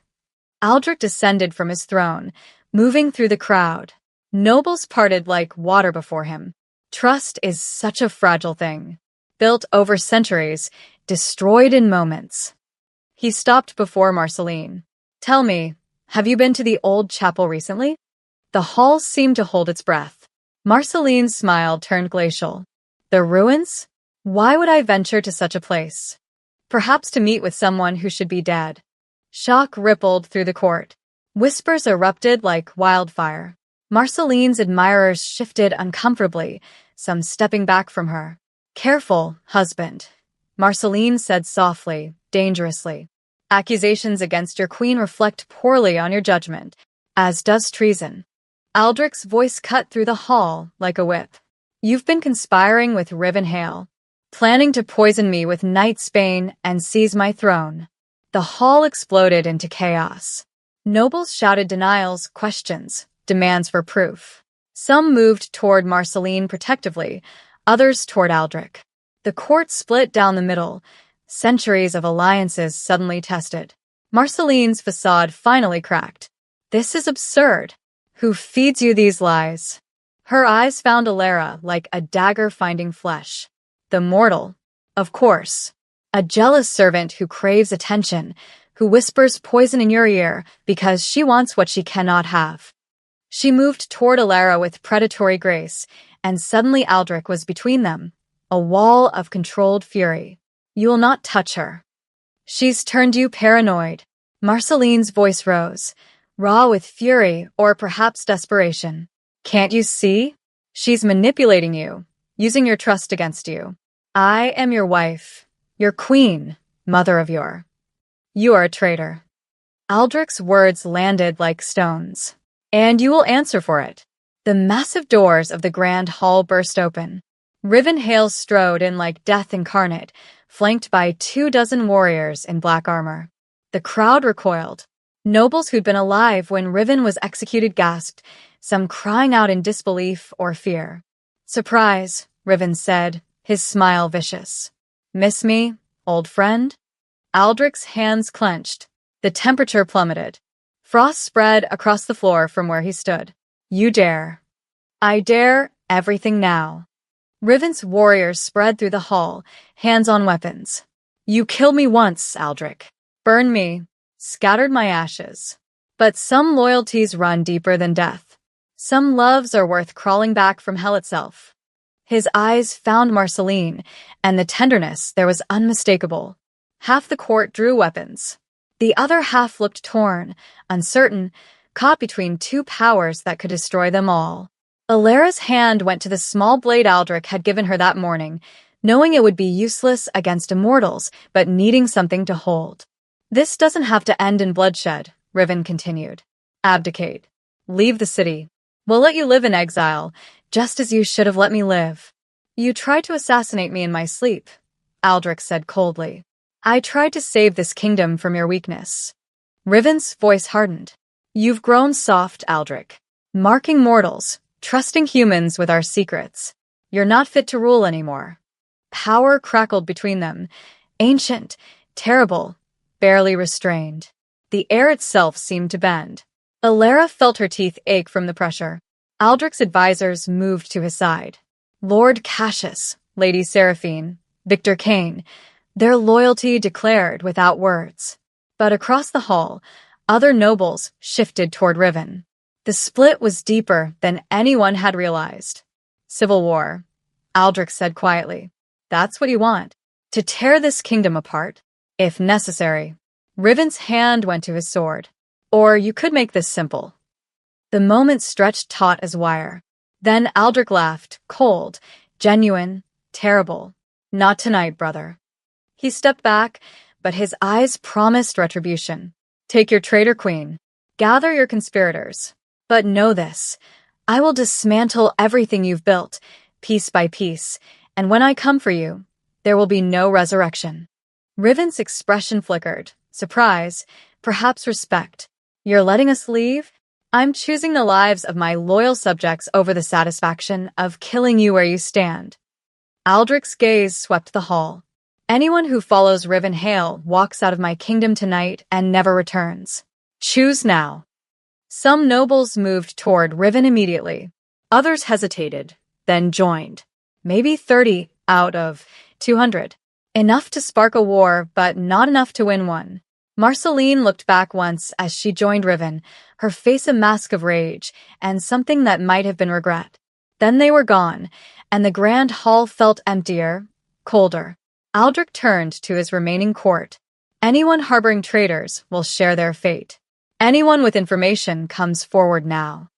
Speaker 1: Aldrich descended from his throne, moving through the crowd. Nobles parted like water before him. Trust is such a fragile thing. Built over centuries, destroyed in moments. He stopped before Marceline. Tell me, have you been to the old chapel recently? The hall seemed to hold its breath. Marceline's smile turned glacial. The ruins? Why would I venture to such a place? Perhaps to meet with someone who should be dead. Shock rippled through the court. Whispers erupted like wildfire. Marceline's admirers shifted uncomfortably, some stepping back from her. Careful, husband, Marceline said softly, dangerously. Accusations against your queen reflect poorly on your judgment, as does treason. Aldrich's voice cut through the hall like a whip. You've been conspiring with Riven Hale, planning to poison me with Night's Bane and seize my throne. The hall exploded into chaos. Nobles shouted denials, questions, demands for proof. Some moved toward Marceline protectively, others toward Aldrich. The court split down the middle, centuries of alliances suddenly tested. Marceline's facade finally cracked. This is absurd. Who feeds you these lies? Her eyes found Alara like a dagger finding flesh. The mortal, of course. A jealous servant who craves attention, who whispers poison in your ear because she wants what she cannot have. She moved toward Alara with predatory grace, and suddenly Aldrich was between them, a wall of controlled fury. You will not touch her. She's turned you paranoid. Marceline's voice rose, raw with fury or perhaps desperation. Can't you see? She's manipulating you, using your trust against you. I am your wife, your queen, mother of your. You are a traitor. Aldrich's words landed like stones. And you will answer for it. The massive doors of the grand hall burst open. Riven Hale strode in like death incarnate, flanked by 24 warriors in black armor. The crowd recoiled. Nobles who'd been alive when Riven was executed gasped, some crying out in disbelief or fear. "Surprise," Riven said, his smile vicious. "Miss me, old friend?" Aldrich's hands clenched. The temperature plummeted. Frost spread across the floor from where he stood. "You dare." "I dare everything now." Riven's warriors spread through the hall, hands on weapons. "You killed me once, Aldrich. Burned me, scattered my ashes. But some loyalties run deeper than death. Some loves are worth crawling back from hell itself." His eyes found Marceline, and the tenderness there was unmistakable. Half the court drew weapons. The other half looked torn, uncertain, caught between two powers that could destroy them all. Alara's hand went to the small blade Aldrich had given her that morning, knowing it would be useless against immortals, but needing something to hold. "This doesn't have to end in bloodshed," Riven continued. "Abdicate. Leave the city. We'll let you live in exile, just as you should have let me live." "You tried to assassinate me in my sleep," Aldrich said coldly. "I tried to save this kingdom from your weakness." Riven's voice hardened. "You've grown soft, Aldrich. Marking mortals, trusting humans with our secrets. You're not fit to rule anymore." Power crackled between them, ancient, terrible, barely restrained. The air itself seemed to bend. Alara felt her teeth ache from the pressure. Aldrich's advisors moved to his side. Lord Cassius, Lady Seraphine, Victor Kane, their loyalty declared without words. But across the hall, other nobles shifted toward Riven. The split was deeper than anyone had realized. "Civil war," Aldrich said quietly. "That's what you want. To tear this kingdom apart, if necessary." Riven's hand went to his sword. "Or you could make this simple." The moment stretched taut as wire. Then Aldrich laughed, cold, genuine, terrible. "Not tonight, brother." He stepped back, but his eyes promised retribution. "Take your traitor queen. Gather your conspirators. But know this, I will dismantle everything you've built, piece by piece, and when I come for you, there will be no resurrection." Riven's expression flickered. Surprise, perhaps respect. "You're letting us leave? I'm choosing the lives of my loyal subjects over the satisfaction of killing you where you stand." Aldrich's gaze swept the hall. "Anyone who follows Riven Hale walks out of my kingdom tonight and never returns. Choose now." Some nobles moved toward Riven immediately. Others hesitated, then joined. Maybe 30 out of 200. Enough to spark a war, but not enough to win one. Marceline looked back once as she joined Riven, her face a mask of rage, and something that might have been regret. Then they were gone, and the grand hall felt emptier, colder. Aldrich turned to his remaining court. "Anyone harboring traitors will share their fate. Anyone with information comes forward now."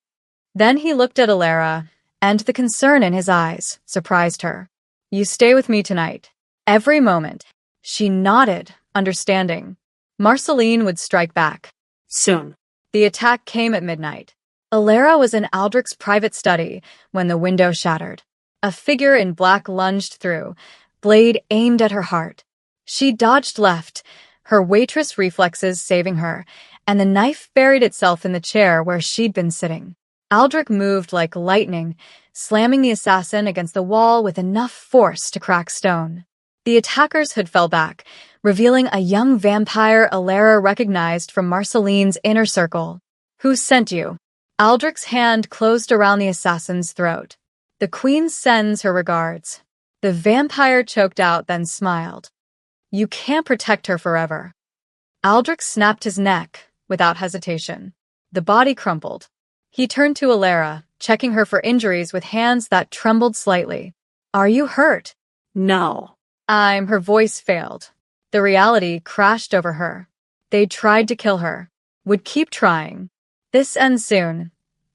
Speaker 1: Then he looked at Alara, and the concern in his eyes surprised her. "You stay with me tonight. Every moment." She nodded, understanding. Marceline would strike back.
Speaker 2: Soon.
Speaker 1: The attack came at midnight. Alara was in Aldrich's private study when the window shattered. A figure in black lunged through, blade aimed at her heart. She dodged left, her waitress reflexes saving her, and the knife buried itself in the chair where she'd been sitting. Aldrich moved like lightning, slamming the assassin against the wall with enough force to crack stone. The attacker's hood fell back, revealing a young vampire Alara recognized from Marceline's inner circle. "Who sent you?" Aldrich's hand closed around the assassin's throat. "The queen sends her regards." The vampire choked out, then smiled. "You can't protect her forever." Aldrich snapped his neck, without hesitation. The body crumpled. He turned to Alara, checking her for injuries with hands that trembled slightly. "Are you hurt?"
Speaker 2: "No."
Speaker 1: Her voice failed. The reality crashed over her. They tried to kill her. Would keep trying. "This ends soon,"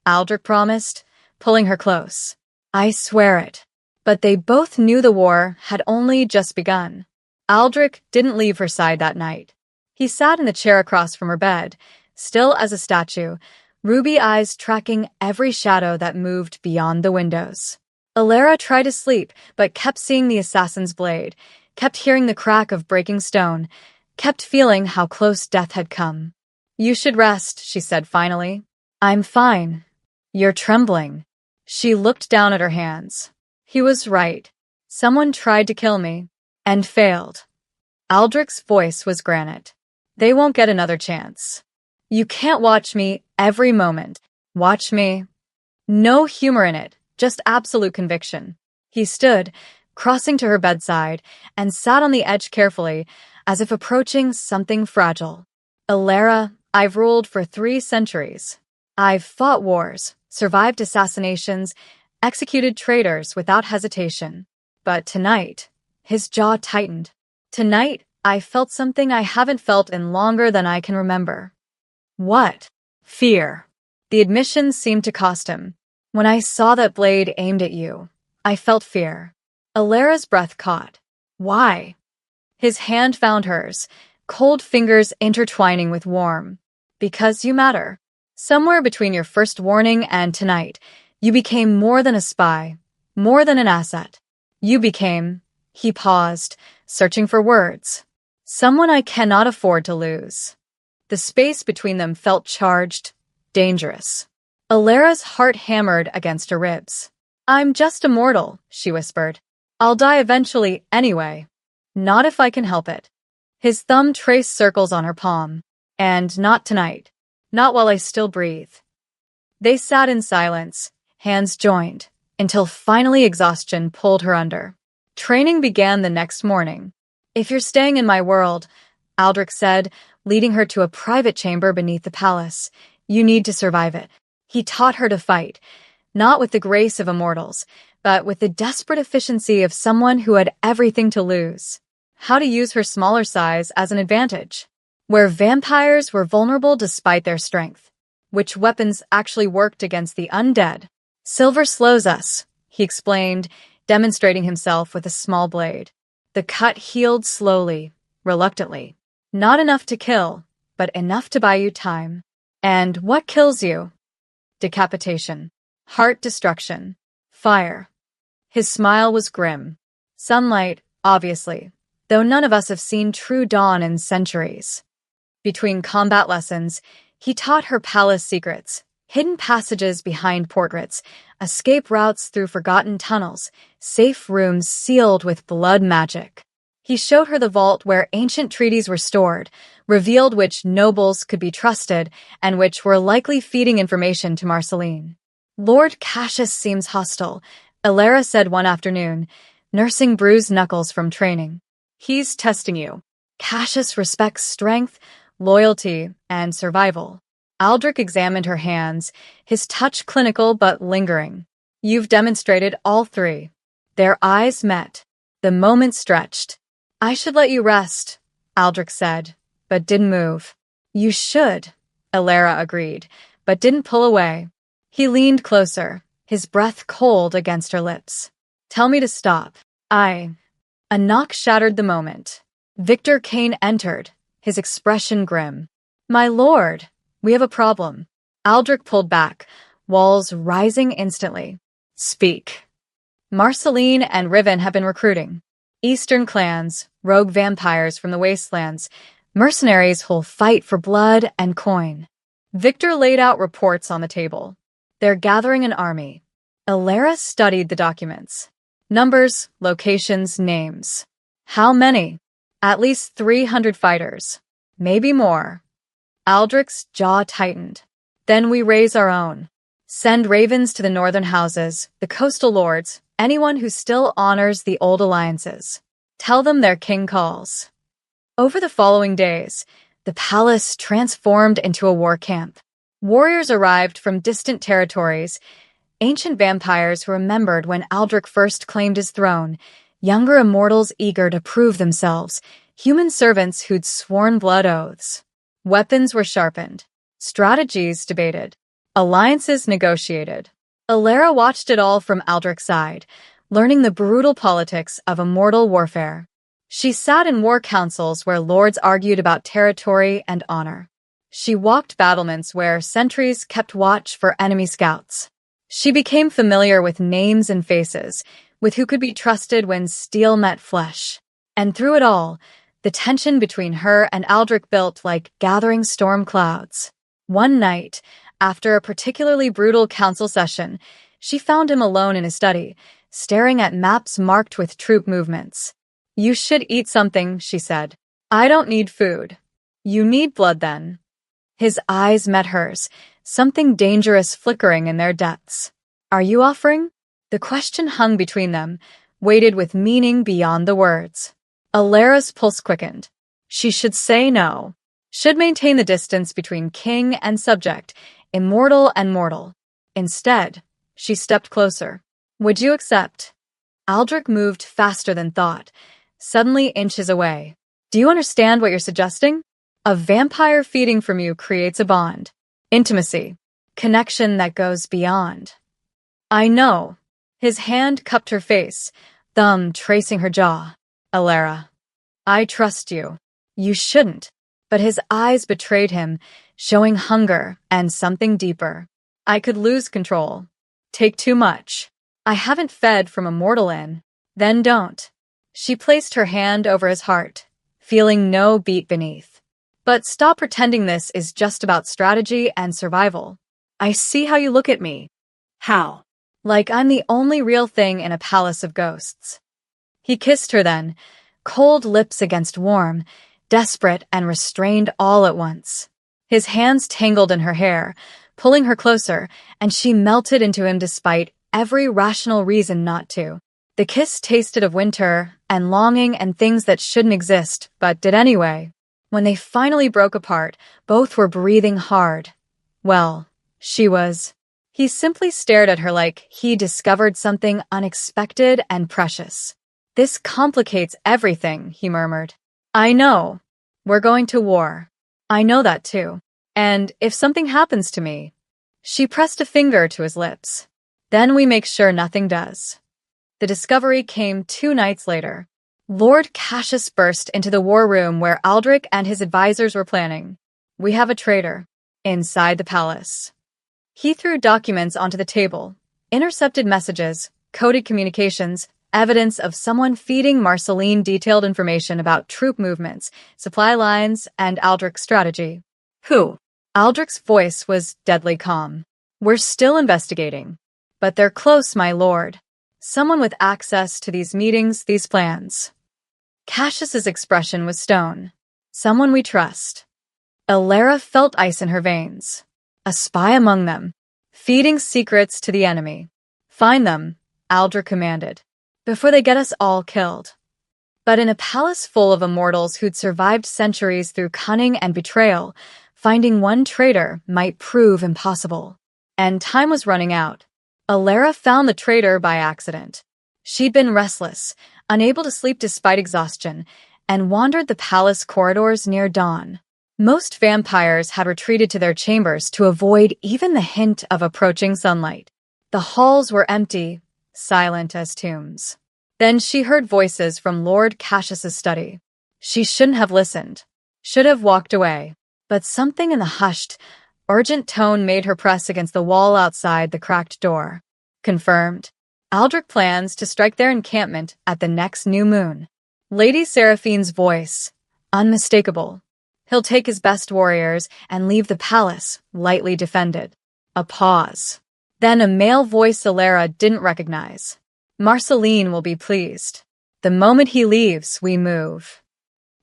Speaker 1: Aldrich promised, pulling her close. "I swear it." But they both knew the war had only just begun. Aldrich didn't leave her side that night. He sat in the chair across from her bed, still as a statue, ruby eyes tracking every shadow that moved beyond the windows. Alara tried to sleep, but kept seeing the assassin's blade, kept hearing the crack of breaking stone, kept feeling how close death had come. "You should rest," she said finally. "I'm fine." "You're trembling." She looked down at her hands. He was right. Someone tried to kill me, and failed. Aldrich's voice was granite. "They won't get another chance. You can't watch me every moment. Watch me." No humor in it, just absolute conviction. He stood, crossing to her bedside, and sat on the edge carefully, as if approaching something fragile. "Alara, I've ruled for 3 centuries. I've fought wars, survived assassinations, executed traitors without hesitation. But tonight," his jaw tightened. "Tonight, I felt something I haven't felt in longer than I can remember." "What?" "Fear." The admission seemed to cost him. "When I saw that blade aimed at you, I felt fear." Alara's breath caught. "Why?" His hand found hers, cold fingers intertwining with warm. "Because you matter. Somewhere between your first warning and tonight, you became more than a spy, more than an asset. You became," he paused, searching for words, "someone I cannot afford to lose." The space between them felt charged, dangerous. Alara's heart hammered against her ribs. "I'm just a mortal," she whispered. "I'll die eventually anyway. Not if I can help it." His thumb traced circles on her palm. "And not tonight. Not while I still breathe." They sat in silence, hands joined, until finally exhaustion pulled her under. Training began the next morning. "If you're staying in my world," Aldrich said, leading her to a private chamber beneath the palace, "you need to survive it." He taught her to fight, not with the grace of immortals, but with the desperate efficiency of someone who had everything to lose. How to use her smaller size as an advantage. Where vampires were vulnerable despite their strength. Which weapons actually worked against the undead. "Silver slows us," he explained, demonstrating himself with a small blade. The cut healed slowly, reluctantly. Not enough to kill, but enough to buy you time. "And what kills you?" "Decapitation. Heart destruction. Fire." His smile was grim. "Sunlight, obviously, though none of us have seen true dawn in centuries." Between combat lessons, he taught her palace secrets, hidden passages behind portraits, escape routes through forgotten tunnels, safe rooms sealed with blood magic. He showed her the vault where ancient treaties were stored, revealed which nobles could be trusted, and which were likely feeding information to Marceline. "Lord Cassius seems hostile," Alara said one afternoon, nursing bruised knuckles from training. "He's testing you. Cassius respects strength, loyalty, and survival." Aldrich examined her hands, his touch clinical but lingering. "You've demonstrated all 3. Their eyes met. The moment stretched. "I should let you rest," Aldrich said, but didn't move. "You should," Alara agreed, but didn't pull away. He leaned closer, his breath cold against her lips. "Tell me to stop." A knock shattered the moment. Victor Kane entered, his expression grim. "My lord, we have a problem." Aldrich pulled back, walls rising instantly. "Speak." "Marceline and Riven have been recruiting. Eastern clans, rogue vampires from the wastelands, mercenaries who'll fight for blood and coin." Victor laid out reports on the table. "They're gathering an army." Alara studied the documents. Numbers, locations, names. "How many?" "At least 300 fighters. Maybe more." Aldrich's jaw tightened. "Then we raise our own. Send ravens to the northern houses, the coastal lords, anyone who still honors the old alliances. Tell them their king calls." Over the following days, the palace transformed into a war camp. Warriors arrived from distant territories, ancient vampires who remembered when Aldrich first claimed his throne, younger immortals eager to prove themselves, human servants who'd sworn blood oaths. Weapons were sharpened, strategies debated, alliances negotiated. Alara watched it all from Aldrich's side, learning the brutal politics of immortal warfare. She sat in war councils where lords argued about territory and honor. She walked battlements where sentries kept watch for enemy scouts. She became familiar with names and faces, with who could be trusted when steel met flesh. And through it all, the tension between her and Aldrich built like gathering storm clouds. One night, after a particularly brutal council session, she found him alone in his study, staring at maps marked with troop movements. "You should eat something," she said. "I don't need food." "You need blood, then." His eyes met hers, something dangerous flickering in their depths. "Are you offering?" The question hung between them, weighted with meaning beyond the words. Alara's pulse quickened. She should say no. Should maintain the distance between king and subject, immortal and mortal. Instead, she stepped closer. "Would you accept?" Aldrich moved faster than thought, suddenly inches away. "Do you understand what you're suggesting? A vampire feeding from you creates a bond. Intimacy. Connection that goes beyond." "I know." His hand cupped her face, thumb tracing her jaw. "Alara, I trust you." "You shouldn't." But his eyes betrayed him, showing hunger and something deeper. "I could lose control. Take too much. I haven't fed from a mortal inn." "Then don't." She placed her hand over his heart, feeling no beat beneath. "But stop pretending this is just about strategy and survival. I see how you look at me.
Speaker 2: How?
Speaker 1: Like I'm the only real thing in a palace of ghosts." He kissed her then, cold lips against warm, desperate and restrained all at once. His hands tangled in her hair, pulling her closer, and she melted into him despite every rational reason not to. The kiss tasted of winter and longing and things that shouldn't exist, but did anyway. When they finally broke apart, both were breathing hard. Well, she was. He simply stared at her like he discovered something unexpected and precious. "This complicates everything," he murmured. "I know. We're going to war. I know that too. And if something happens to me..." She pressed a finger to his lips. "Then we make sure nothing does." The discovery came 2 nights later. Lord Cassius burst into the war room where Aldrich and his advisors were planning. "We have a traitor." Inside the palace. He threw documents onto the table, intercepted messages, coded communications, evidence of someone feeding Marceline detailed information about troop movements, supply lines, and Aldrich's strategy.
Speaker 2: Who?
Speaker 1: Aldrich's voice was deadly calm. "We're still investigating. But they're close, my lord. Someone with access to these meetings, these plans." Cassius's expression was stone. "Someone we trust." Alara felt ice in her veins. A spy among them, feeding secrets to the enemy. "Find them," Aldrich commanded, "before they get us all killed." But in a palace full of immortals who'd survived centuries through cunning and betrayal, finding one traitor might prove impossible. And time was running out. Alara found the traitor by accident. She'd been restless, unable to sleep despite exhaustion, and wandered the palace corridors near dawn. Most vampires had retreated to their chambers to avoid even the hint of approaching sunlight. The halls were empty, silent as tombs. Then she heard voices from Lord Cassius's study. She shouldn't have listened. Should have walked away. But something in the hushed, urgent tone made her press against the wall outside the cracked door. Confirmed. Aldrich plans to strike their encampment at the next new moon. Lady Seraphine's voice, unmistakable. He'll take his best warriors and leave the palace lightly defended. A pause. Then a male voice Alara didn't recognize. "Marceline will be pleased. The moment he leaves, we move."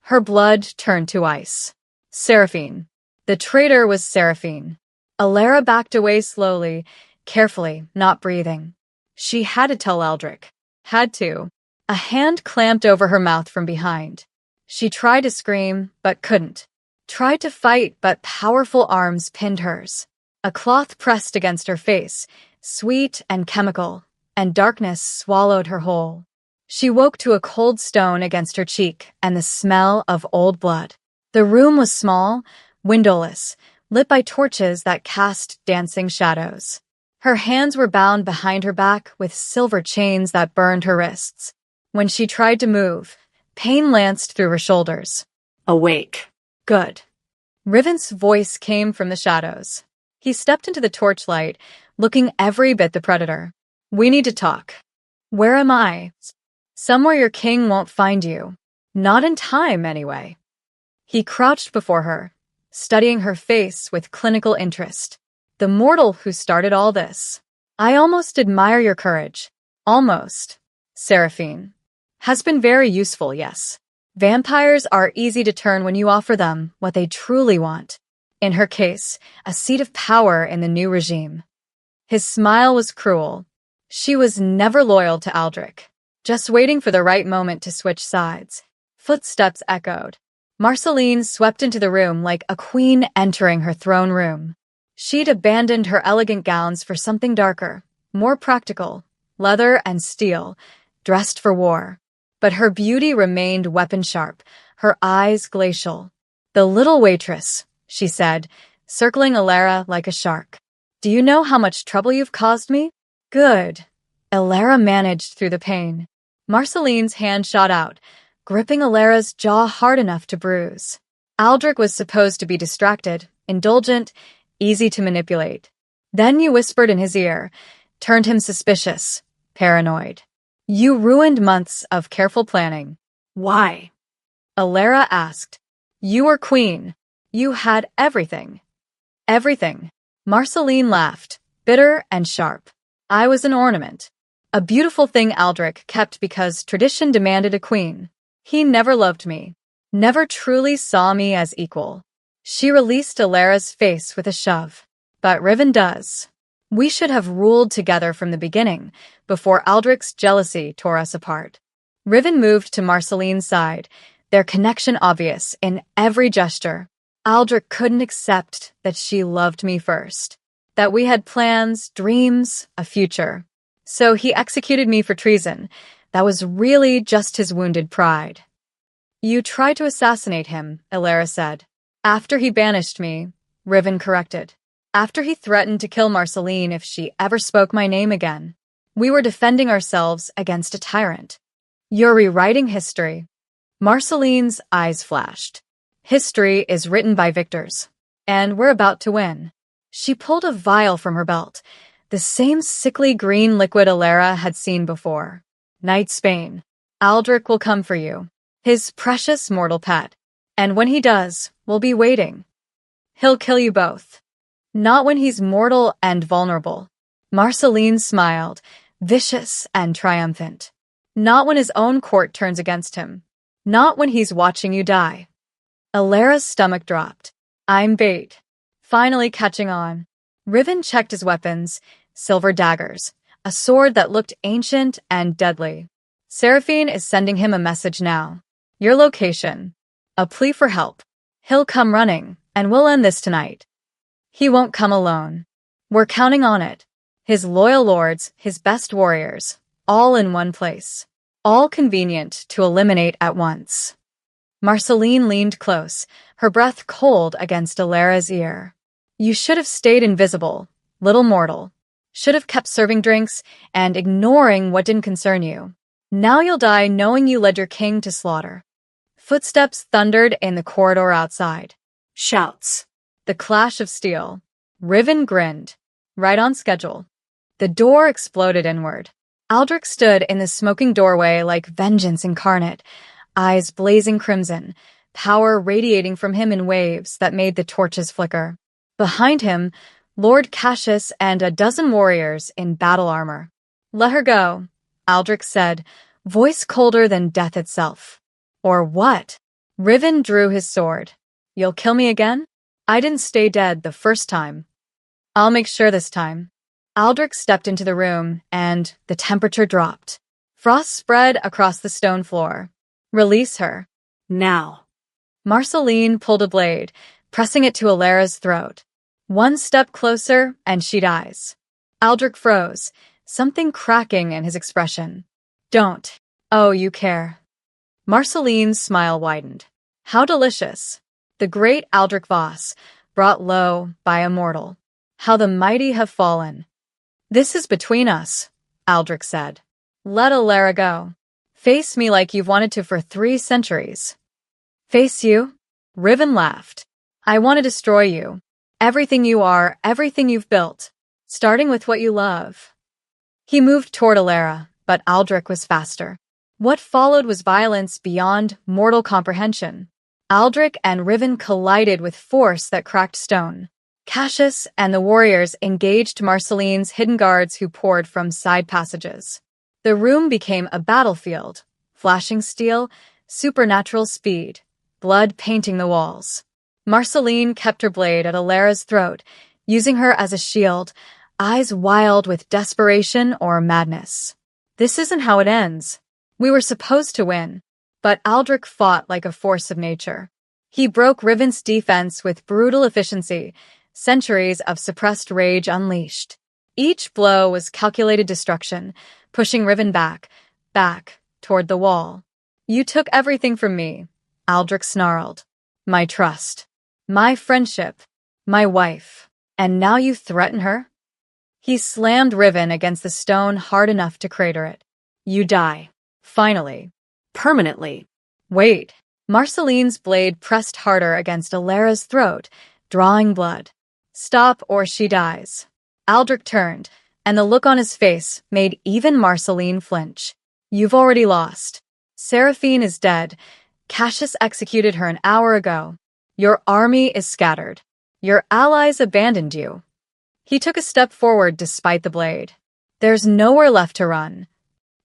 Speaker 1: Her blood turned to ice. Seraphine. The traitor was Seraphine. Alara backed away slowly, carefully, not breathing. She had to tell Aldrich. Had to. A hand clamped over her mouth from behind. She tried to scream, but couldn't. Tried to fight, but powerful arms pinned hers. A cloth pressed against her face, sweet and chemical, and darkness swallowed her whole. She woke to a cold stone against her cheek and the smell of old blood. The room was small, windowless, lit by torches that cast dancing shadows. Her hands were bound behind her back with silver chains that burned her wrists. When she tried to move, pain lanced through her shoulders.
Speaker 2: Awake.
Speaker 1: Good. Riven's voice came from the shadows. He stepped into the torchlight, looking every bit the predator. We need to talk. Where am I? Somewhere your king won't find you. Not in time, anyway. He crouched before her, studying her face with clinical interest. The mortal who started all this. I almost admire your courage. Almost. Seraphine. Has been very useful, yes. Vampires are easy to turn when you offer them what they truly want. In her case, a seat of power in the new regime. His smile was cruel. She was never loyal to Aldrich, just waiting for the right moment to switch sides. Footsteps echoed. Marceline swept into the room like a queen entering her throne room. She'd abandoned her elegant gowns for something darker, more practical, leather and steel, dressed for war. But her beauty remained weapon-sharp, her eyes glacial. The little waitress, she said, circling Alara like a shark. Do you know how much trouble you've caused me? Good. Alara managed through the pain. Marceline's hand shot out, gripping Alara's jaw hard enough to bruise. Aldrich was supposed to be distracted, indulgent, easy to manipulate. Then you whispered in his ear, turned him suspicious, paranoid. You ruined months of careful planning.
Speaker 2: Why?
Speaker 1: Alara asked. You were queen. You had everything. Everything. Marceline laughed, bitter and sharp. I was an ornament. A beautiful thing Aldrich kept because tradition demanded a queen. He never loved me. Never truly saw me as equal. She released Alara's face with a shove. But Riven does. We should have ruled together from the beginning, before Aldrich's jealousy tore us apart. Riven moved to Marceline's side, their connection obvious in every gesture. Aldrich couldn't accept that she loved me first, that we had plans, dreams, a future. So he executed me for treason. That was really just his wounded pride. You tried to assassinate him, Alara said. After he banished me, Riven corrected. After he threatened to kill Marceline if she ever spoke my name again. We were defending ourselves against a tyrant. You're rewriting history. Marceline's eyes flashed. History is written by victors. And we're about to win. She pulled a vial from her belt, the same sickly green liquid Alara had seen before. Night Spain. Aldrich will come for you. His precious mortal pet. And when he does, we'll be waiting. He'll kill you both. Not when he's mortal and vulnerable. Marceline smiled, vicious and triumphant. Not when his own court turns against him. Not when he's watching you die. Alara's stomach dropped. I'm bait. Finally catching on. Riven checked his weapons, silver daggers, a sword that looked ancient and deadly. Seraphine is sending him a message now. Your location. A plea for help. He'll come running, and we'll end this tonight. He won't come alone. We're counting on it. His loyal lords, his best warriors, all in one place. All convenient to eliminate at once. Marceline leaned close, her breath cold against Alara's ear. You should have stayed invisible, little mortal. Should have kept serving drinks and ignoring what didn't concern you. Now you'll die knowing you led your king to slaughter. Footsteps thundered in the corridor outside.
Speaker 2: Shouts.
Speaker 1: The clash of steel. Riven grinned. Right on schedule. The door exploded inward. Aldrich stood in the smoking doorway like vengeance incarnate, eyes blazing crimson, power radiating from him in waves that made the torches flicker. Behind him, Lord Cassius and a dozen warriors in battle armor. Let her go, Aldrich said, voice colder than death itself. Or what? Riven drew his sword. You'll kill me again? I didn't stay dead the first time. I'll make sure this time. Aldrich stepped into the room, and the temperature dropped. Frost spread across the stone floor. Release her.
Speaker 2: Now.
Speaker 1: Marceline pulled a blade, pressing it to Alara's throat. One step closer, and she dies. Aldrich froze, something cracking in his expression. Don't. Oh, you care. Marceline's smile widened. How delicious. The great Aldrich Voss, brought low by a mortal. How the mighty have fallen. This is between us, Aldrich said. Let Alara go. Face me like you've wanted to for 3 centuries. Face you? Riven laughed. I want to destroy you. Everything you are, everything you've built. Starting with what you love. He moved toward Alara, but Aldrich was faster. What followed was violence beyond mortal comprehension. Aldrich and Riven collided with force that cracked stone. Cassius and the warriors engaged Marceline's hidden guards who poured from side passages. The room became a battlefield. Flashing steel, supernatural speed, blood painting the walls. Marceline kept her blade at Alara's throat, using her as a shield, eyes wild with desperation or madness. This isn't how it ends. We were supposed to win, but Aldrich fought like a force of nature. He broke Riven's defense with brutal efficiency, centuries of suppressed rage unleashed. Each blow was calculated destruction, pushing Riven back, toward the wall. You took everything from me, Aldrich snarled. My trust, my friendship, my wife, and now you threaten her? He slammed Riven against the stone hard enough to crater it. You die. Finally.
Speaker 2: Permanently.
Speaker 1: Wait. Marceline's blade pressed harder against Alara's throat, drawing blood. Stop or she dies. Aldrich turned, and the look on his face made even Marceline flinch. You've already lost. Seraphine is dead. Cassius executed her an hour ago. Your army is scattered. Your allies abandoned you. He took a step forward despite the blade. There's nowhere left to run.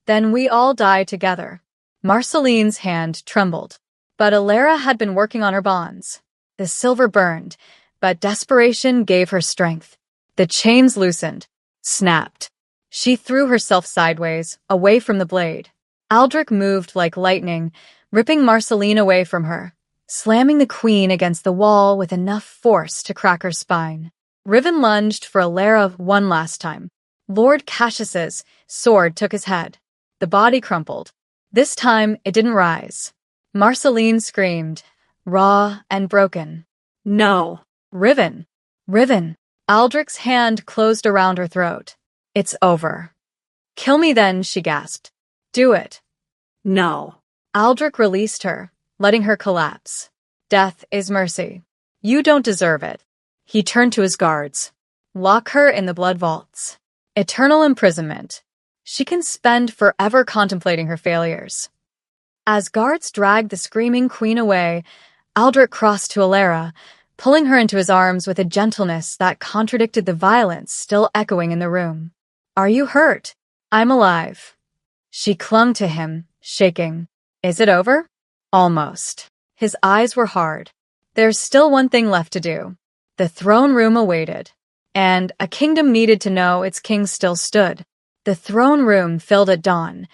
Speaker 1: Then we all die together. Marceline's hand trembled. But Alara had been working on her bonds. The silver burned, but desperation gave her strength. The chains loosened, snapped. She threw herself sideways, away from the blade. Aldrich moved like lightning, ripping Marceline away from her, slamming the queen against the wall with enough force to crack her spine. Riven lunged for Alara one last time. Lord Cassius's sword took his head. The body crumpled. This time, it didn't rise. Marceline screamed, raw and broken.
Speaker 2: No.
Speaker 1: Riven. Riven. Aldrich's hand closed around her throat. It's over. Kill me then, she gasped. Do it.
Speaker 2: No.
Speaker 1: Aldrich released her, letting her collapse. Death is mercy. You don't deserve it. He turned to his guards. Lock her in the blood vaults. Eternal imprisonment. She can spend forever contemplating her failures. As guards dragged the screaming queen away, Aldrich crossed to Alara, pulling her into his arms with a gentleness that contradicted the violence still echoing in the room. Are you hurt? I'm alive. She clung to him, shaking. Is it over? Almost. His eyes were hard. There's still one thing left to do. The throne room awaited, and a kingdom needed to know its king still stood. The throne room filled at dawn,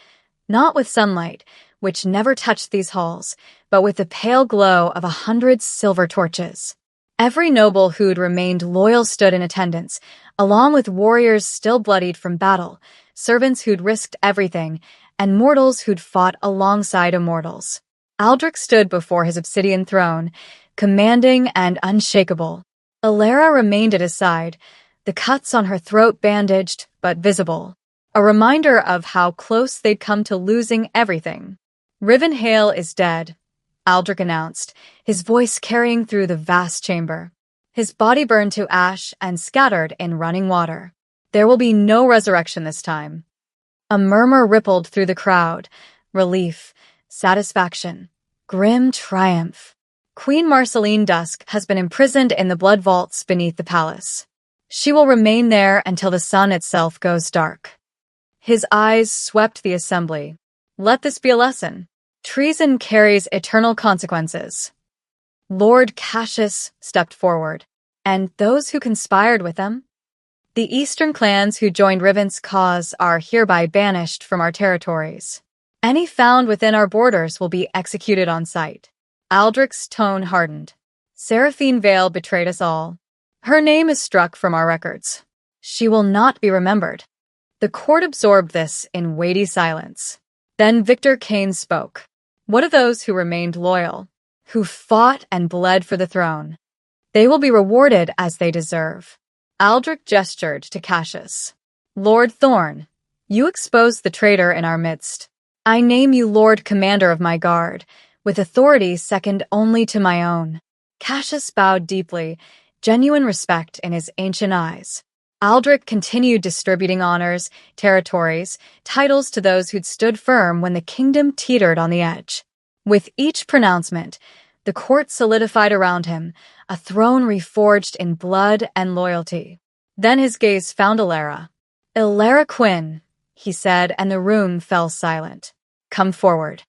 Speaker 1: not with sunlight, which never touched these halls, but with the pale glow of 100 silver torches. Every noble who'd remained loyal stood in attendance, along with warriors still bloodied from battle, servants who'd risked everything, and mortals who'd fought alongside immortals. Aldrich stood before his obsidian throne, commanding and unshakable. Alara remained at his side, the cuts on her throat bandaged but visible, a reminder of how close they'd come to losing everything. Riven Hale is dead, Aldrich announced, his voice carrying through the vast chamber. His body burned to ash and scattered in running water. There will be no resurrection this time. A murmur rippled through the crowd. Relief, satisfaction, grim triumph. Queen Marceline Dusk has been imprisoned in the blood vaults beneath the palace. She will remain there until the sun itself goes dark. His eyes swept the assembly. Let this be a lesson. Treason carries eternal consequences. Lord Cassius stepped forward. And those who conspired with them? The eastern clans who joined Riven's cause are hereby banished from our territories. Any found within our borders will be executed on sight. Aldrich's tone hardened. Seraphine Vale betrayed us all. Her name is struck from our records. She will not be remembered. The court absorbed this in weighty silence. Then Victor Kane spoke. What of those who remained loyal, who fought and bled for the throne? They will be rewarded as they deserve. Aldrich gestured to Cassius. Lord Thorn, you exposed the traitor in our midst. I name you Lord Commander of my guard, with authority second only to my own. Cassius bowed deeply, genuine respect in his ancient eyes. Aldrich continued distributing honors, territories, titles to those who'd stood firm when the kingdom teetered on the edge. With each pronouncement, the court solidified around him, a throne reforged in blood and loyalty. Then his gaze found Alara. "Alara Quinn," he said, and the room fell silent. "Come forward."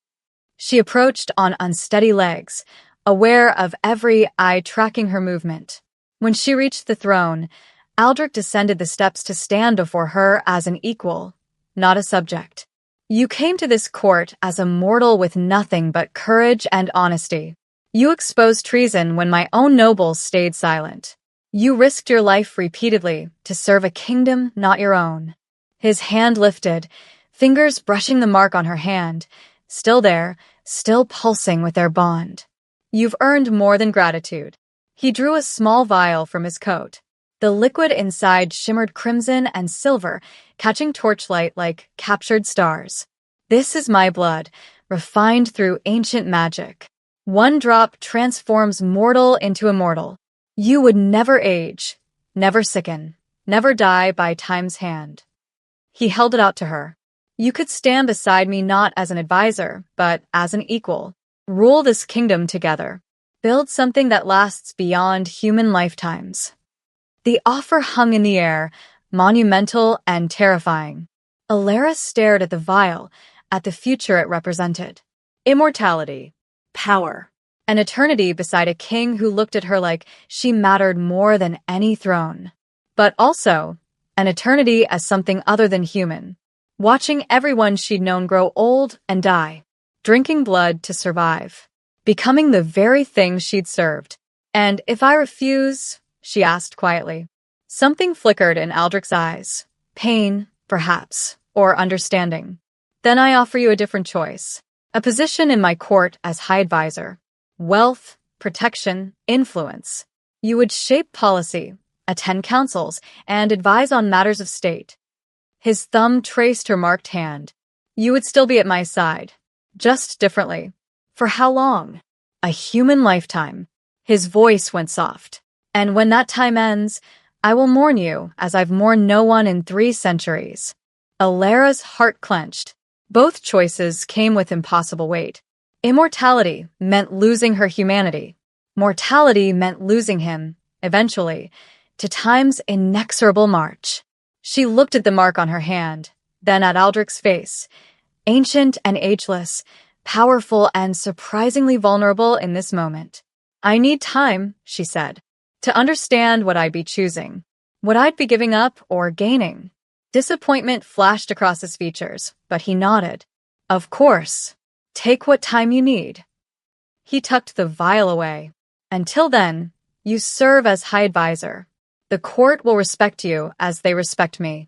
Speaker 1: She approached on unsteady legs, aware of every eye tracking her movement. When she reached the throne, Aldrich descended the steps to stand before her as an equal, not a subject. "You came to this court as a mortal with nothing but courage and honesty. You exposed treason when my own nobles stayed silent. You risked your life repeatedly to serve a kingdom not your own." His hand lifted, fingers brushing the mark on her hand, still there, still pulsing with their bond. "You've earned more than gratitude." He drew a small vial from his coat. The liquid inside shimmered crimson and silver, catching torchlight like captured stars. "This is my blood, refined through ancient magic. One drop transforms mortal into immortal. You would never age, never sicken, never die by time's hand." He held it out to her. "You could stand beside me not as an advisor, but as an equal. Rule this kingdom together. Build something that lasts beyond human lifetimes." The offer hung in the air, monumental and terrifying. Alara stared at the vial, at the future it represented. Immortality.
Speaker 2: Power.
Speaker 1: An eternity beside a king who looked at her like she mattered more than any throne. But also, an eternity as something other than human. Watching everyone she'd known grow old and die. Drinking blood to survive. Becoming the very thing she'd served. "And if I refuse?" she asked quietly. Something flickered in Aldrich's eyes. Pain, perhaps, or understanding. "Then I offer you a different choice. A position in my court as High Advisor. Wealth, protection, influence. You would shape policy, attend councils, and advise on matters of state." His thumb traced her marked hand. "You would still be at my side. Just differently." "For how long?" "A human lifetime." His voice went soft. "And when that time ends, I will mourn you as I've mourned no one in 3 centuries. Alara's heart clenched. Both choices came with impossible weight. Immortality meant losing her humanity. Mortality meant losing him, eventually, to time's inexorable march. She looked at the mark on her hand, then at Aldrich's face. Ancient and ageless, powerful and surprisingly vulnerable in this moment. "I need time," she said, "to understand what I'd be choosing, what I'd be giving up or gaining." Disappointment flashed across his features, but he nodded. "Of course. Take what time you need." He tucked the vial away. "Until then, you serve as High Advisor. The court will respect you as they respect me."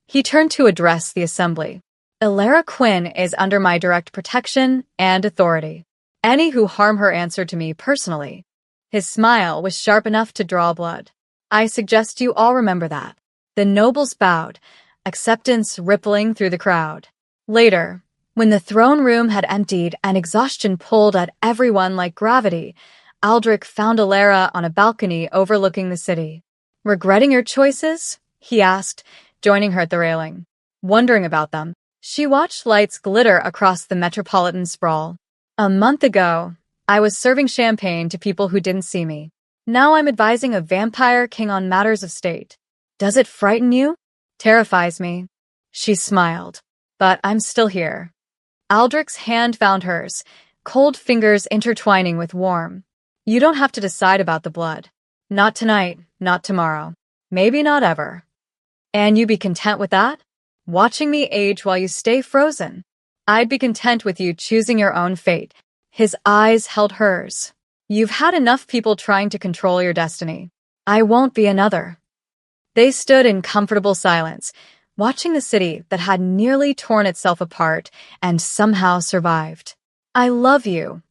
Speaker 1: He turned to address the assembly. "Alara Quinn is under my direct protection and authority. Any who harm her answer to me personally." His smile was sharp enough to draw blood. "I suggest you all remember that." The nobles bowed, acceptance rippling through the crowd. Later, when the throne room had emptied and exhaustion pulled at everyone like gravity, Aldrich found Alara on a balcony overlooking the city. "Regretting your choices?" he asked, joining her at the railing. Wondering about them, she watched lights glitter across the metropolitan sprawl. "A month ago, I was serving champagne to people who didn't see me. Now I'm advising a vampire king on matters of state. Does it frighten you?" "Terrifies me." She smiled. "But I'm still here." Aldrich's hand found hers, cold fingers intertwining with warm. "You don't have to decide about the blood. Not tonight, not tomorrow. Maybe not ever. And you be content with that? Watching me age while you stay frozen? I'd be content with you choosing your own fate." His eyes held hers. "You've had enough people trying to control your destiny. I won't be another." They stood in comfortable silence, watching the city that had nearly torn itself apart and somehow survived. "I love you,"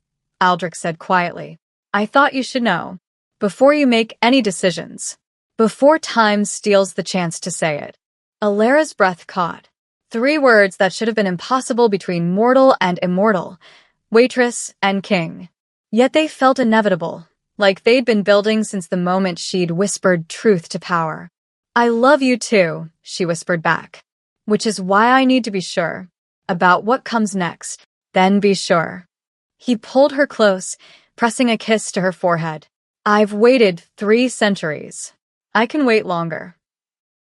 Speaker 1: Aldrich said quietly. "I thought you should know. Before you make any decisions. Before time steals the chance to say it." Alara's breath caught. 3 words that should have been impossible between mortal and immortal. Waitress and king. Yet they felt inevitable, like they'd been building since the moment she'd whispered truth to power. "I love you too," she whispered back. "Which is why I need to be sure about what comes next. Then be sure." He pulled her close, pressing a kiss to her forehead. "I've waited 3 centuries. I can wait longer."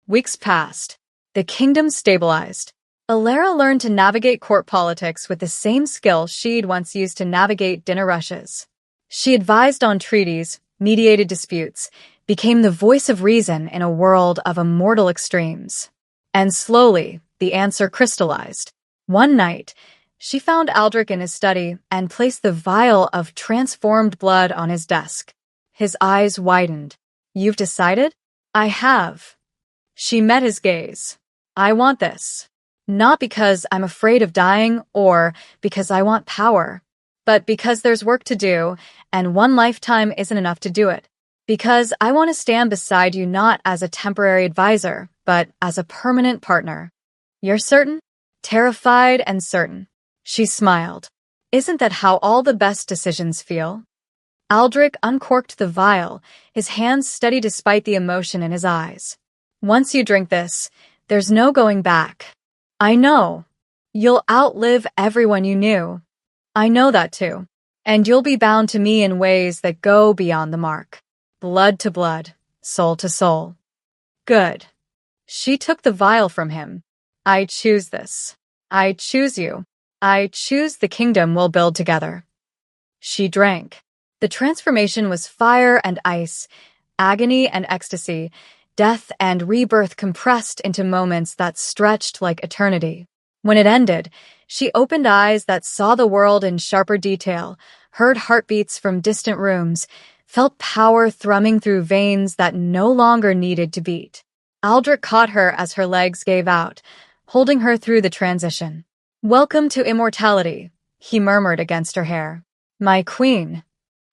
Speaker 1: Weeks passed. The kingdom stabilized. Alara learned to navigate court politics with the same skill she'd once used to navigate dinner rushes. She advised on treaties, mediated disputes, became the voice of reason in a world of immortal extremes. And slowly, the answer crystallized. One night, she found Aldrich in his study and placed the vial of transformed blood on his desk. His eyes widened. "You've decided?" "I have." She met his gaze. "I want this. Not because I'm afraid of dying or because I want power, but because there's work to do, and one lifetime isn't enough to do it. Because I want to stand beside you not as a temporary advisor, but as a permanent partner." "You're certain?" Terrified and certain. She smiled. "Isn't that how all the best decisions feel?" Aldrich uncorked the vial, his hands steady despite the emotion in his eyes. "Once you drink this, there's no going back. I know. You'll outlive everyone you knew. I know that too. And you'll be bound to me in ways that go beyond the mark. Blood to blood, soul to soul." "Good." She took the vial from him. "I choose this. I choose you. I choose the kingdom we'll build together." She drank. The transformation was fire and ice, agony and ecstasy, death and rebirth compressed into moments that stretched like eternity. When it ended, she opened eyes that saw the world in sharper detail, heard heartbeats from distant rooms, felt power thrumming through veins that no longer needed to beat. Aldrich caught her as her legs gave out, holding her through the transition. "Welcome to immortality," he murmured against her hair. "My queen."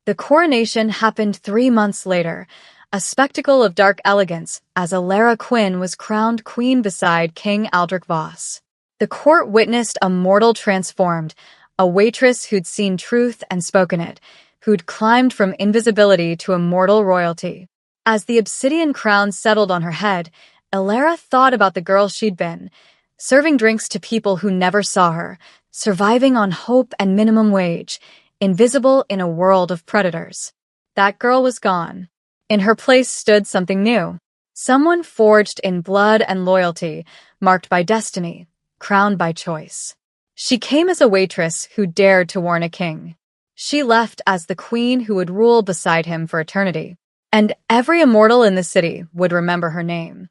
Speaker 1: The coronation happened 3 months later, a spectacle of dark elegance as Alara Quinn was crowned queen beside King Aldrich Voss. The court witnessed a mortal transformed, a waitress who'd seen truth and spoken it, who'd climbed from invisibility to immortal royalty. As the obsidian crown settled on her head, Alara thought about the girl she'd been, serving drinks to people who never saw her, surviving on hope and minimum wage, invisible in a world of predators. That girl was gone. In her place stood something new. Someone forged in blood and loyalty, marked by destiny, crowned by choice. She came as a waitress who dared to warn a king. She left as the queen who would rule beside him for eternity. And every immortal in the city would remember her name.